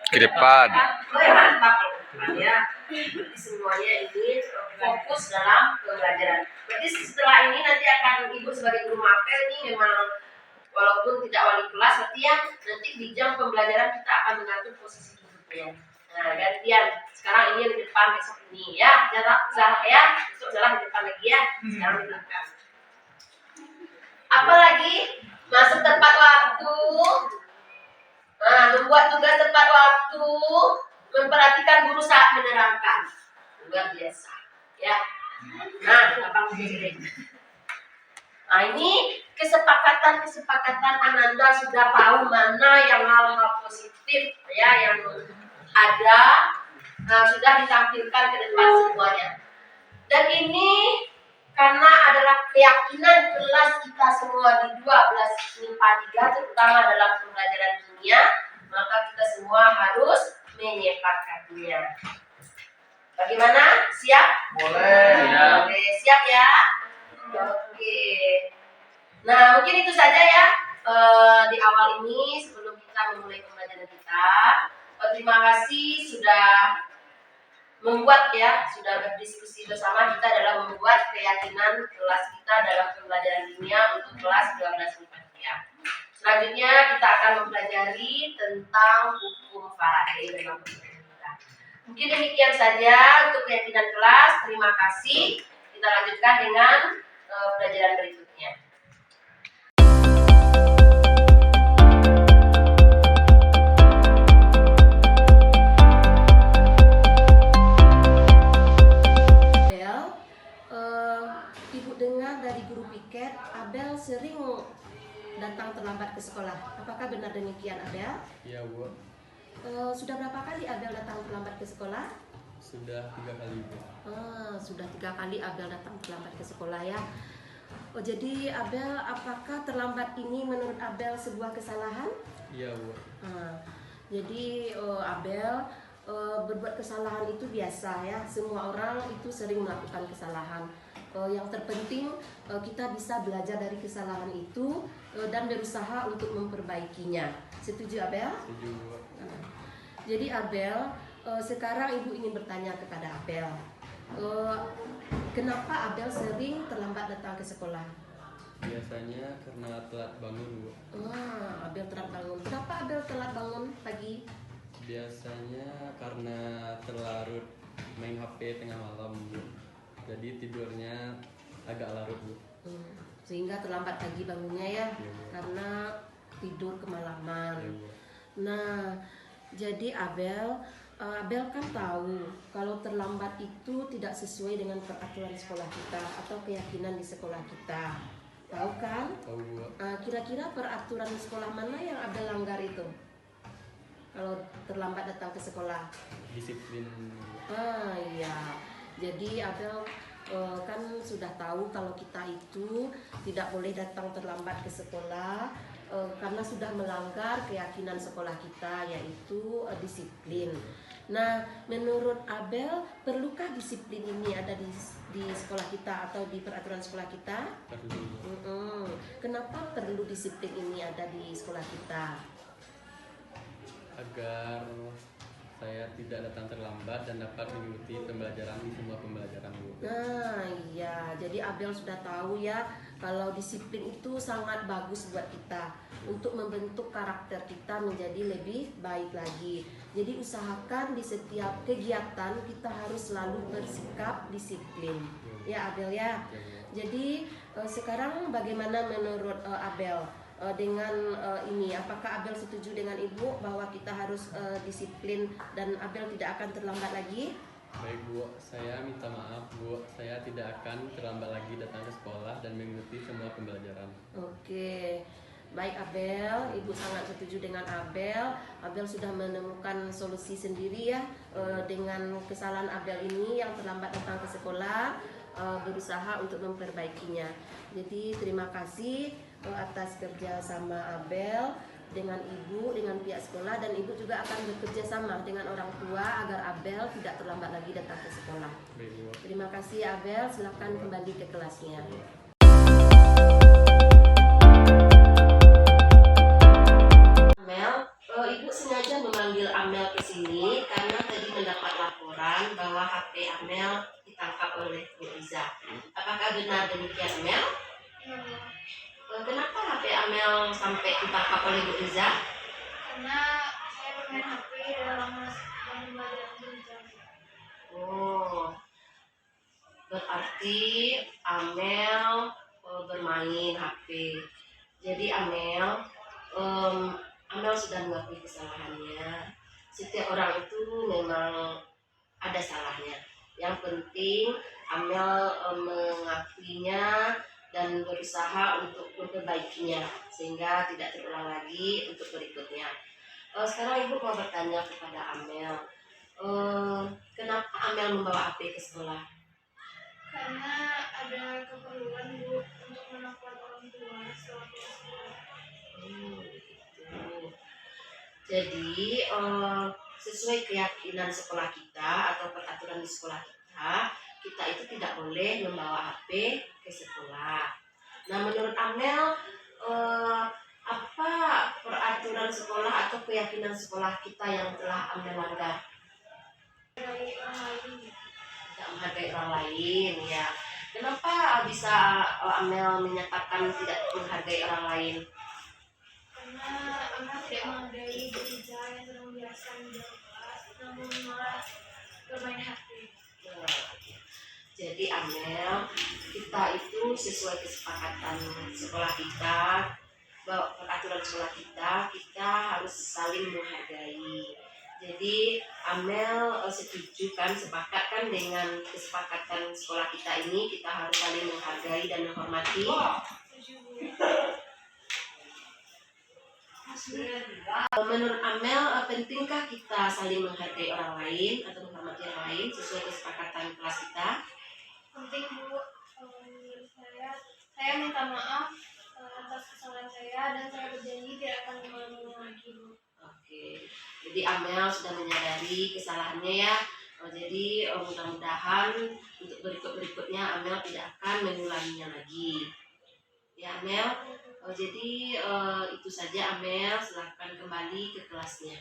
Ke depan. Oh ya, mantap ya. Berarti semuanya ini fokus dalam pembelajaran. Berarti setelah ini nanti akan ibu sebagai guru mapel nih memang walaupun tidak wali kelas, berarti ya nanti di jam pembelajaran kita akan mengatur posisi duduknya. Nah, gantian. Sekarang ini yang di depan, besok ini ya. Jarak ya. Besok jalan di depan lagi ya. Sekarang di belakang. Apalagi masuk tepat waktu. Nah, membuat tugas tepat waktu, memperhatikan guru saat menerangkan. Luar biasa. Ya. Nah, abang sendiri. Nah, ini kesepakatan Ananda sudah tahu mana yang hal-hal positif ya yang ada, sudah ditampilkan ke depan semuanya. Dan ini karena adalah keyakinan kelas kita semua di 12 MIPA 3 terutama dalam pembelajaran kimia, maka kita semua harus menyepakatinya. Bagaimana? Siap? Boleh. Oke, siap ya? Oke. Nah, mungkin itu saja ya di awal ini sebelum kita memulai pembelajaran kita. Terima kasih sudah membuat ya, sudah berdiskusi bersama kita dalam membuat keyakinan kelas kita dalam pembelajaran kimia untuk kelas 12 MIPA 3. Selanjutnya kita akan mempelajari tentang hukum Faraday dalam pembelajaran kita. Mungkin demikian saja untuk keyakinan kelas. Terima kasih. Kita lanjutkan dengan pelajaran berikutnya. Ibu dengar dari guru piket Abel sering datang terlambat ke sekolah. Apakah benar demikian, Abel? Iya, Bu. Sudah berapa kali Abel datang terlambat ke sekolah? Sudah 3 kali, Bu. Sudah 3 kali Abel datang terlambat ke sekolah ya. Oh, jadi Abel, apakah terlambat ini menurut Abel sebuah kesalahan? Iya, Bu. Jadi Abel berbuat kesalahan itu biasa ya. Semua orang itu sering melakukan kesalahan. Yang terpenting kita bisa belajar dari kesalahan itu dan berusaha untuk memperbaikinya. Setuju, Abel? Setuju, Bu. Jadi Abel, sekarang ibu ingin bertanya kepada Abel, kenapa Abel sering terlambat datang ke sekolah? Biasanya karena telat bangun, Bu. Abel telat bangun. Kenapa Abel telat bangun pagi? Biasanya karena terlarut main HP tengah malam, Bu. Jadi tidurnya agak larut, Bu. Sehingga terlambat pagi bangunnya ya, Iya, Bu. karena tidur kemalaman. Iya, Bu. Nah, jadi Abel kan tahu kalau terlambat itu tidak sesuai dengan peraturan sekolah kita atau keyakinan di sekolah kita. Tahu kan? Tahu, Bu. Kira-kira peraturan sekolah mana yang Abel langgar itu? Kalau terlambat datang ke sekolah? Disiplin, Bu. Iya. Jadi Abel kan sudah tahu kalau kita itu tidak boleh datang terlambat ke sekolah karena sudah melanggar keyakinan sekolah kita, yaitu disiplin. Nah, menurut Abel, perlukah disiplin ini ada di sekolah kita atau di peraturan sekolah kita? Perlu, Bu. Kenapa perlu disiplin ini ada di sekolah kita? Agar saya tidak datang terlambat dan dapat mengikuti pembelajaran di semua pembelajaran, Bu. Nah, iya. Jadi Abel sudah tahu ya kalau disiplin itu sangat bagus buat kita untuk membentuk karakter kita menjadi lebih baik lagi. Jadi usahakan di setiap kegiatan kita harus selalu bersikap disiplin. Ya, Abel ya. Jadi sekarang bagaimana menurut Abel? Dengan ini, apakah Abel setuju dengan ibu bahwa kita harus disiplin dan Abel tidak akan terlambat lagi? Baik, Bu. Saya minta maaf, Bu. Saya tidak akan terlambat lagi datang ke sekolah dan mengikuti semua pembelajaran. Oke. Baik, Abel, ibu sangat setuju dengan Abel. Abel sudah menemukan solusi sendiri ya dengan kesalahan Abel ini yang terlambat datang ke sekolah, berusaha untuk memperbaikinya. Jadi terima kasih atas kerja sama Abel dengan ibu, dengan pihak sekolah, dan ibu juga akan bekerja sama dengan orang tua agar Abel tidak terlambat lagi datang ke sekolah. Baik, Bu. Terima kasih Abel, silakan kembali ke kelasnya. Amel, ibu sengaja memanggil Amel ke sini karena tadi mendapat laporan bahwa HP Amel ditangkap oleh Bu Iza. Apakah benar demikian, Amel? Kenapa HP Amel sampai ditangkap oleh Bu Iza? Karena saya bermain HP dalam pembelajaran berjam. Oh, berarti Amel bermain HP. Jadi Amel sudah mengakui kesalahannya. Setiap orang itu memang ada salahnya. Yang penting Amel mengakuinya dan berusaha untuk memperbaikinya sehingga tidak terulang lagi untuk berikutnya. Sekarang ibu mau bertanya kepada Amel, kenapa Amel membawa HP ke sekolah? Karena ada keperluan Bu untuk menelpon orang tua sewaktu sekolah. Gitu. Jadi sesuai keyakinan sekolah kita atau peraturan di sekolah kita itu tidak boleh membawa HP ke sekolah. Nah, menurut Amel, apa peraturan sekolah atau keyakinan sekolah kita yang telah Amel langgar? Dari orang lain. Tidak menghargai orang lain, ya. Kenapa bisa Amel menyatakan tidak menghargai orang lain? Karena anak tidak menghargai bekerja yang sedang biasa di kelas, namun malah bermain HP. Jadi Amel, kita itu sesuai kesepakatan sekolah kita, peraturan sekolah kita harus saling menghargai. Jadi Amel setuju kan, sepakat kan dengan kesepakatan sekolah kita ini, kita harus saling menghargai dan menghormati. Menurut Amel, pentingkah kita saling menghargai orang lain atau menghormati orang lain sesuai kesepakatan kelas kita? Penting Bu, menurut saya minta maaf atas kesalahan saya dan saya berjanji tidak akan mengulanginya lagi Bu. Oke, jadi Amel sudah menyadari kesalahannya ya. Jadi mudah-mudahan untuk berikutnya Amel tidak akan mengulanginya lagi. Ya Amel, jadi itu saja Amel, silakan kembali ke kelasnya.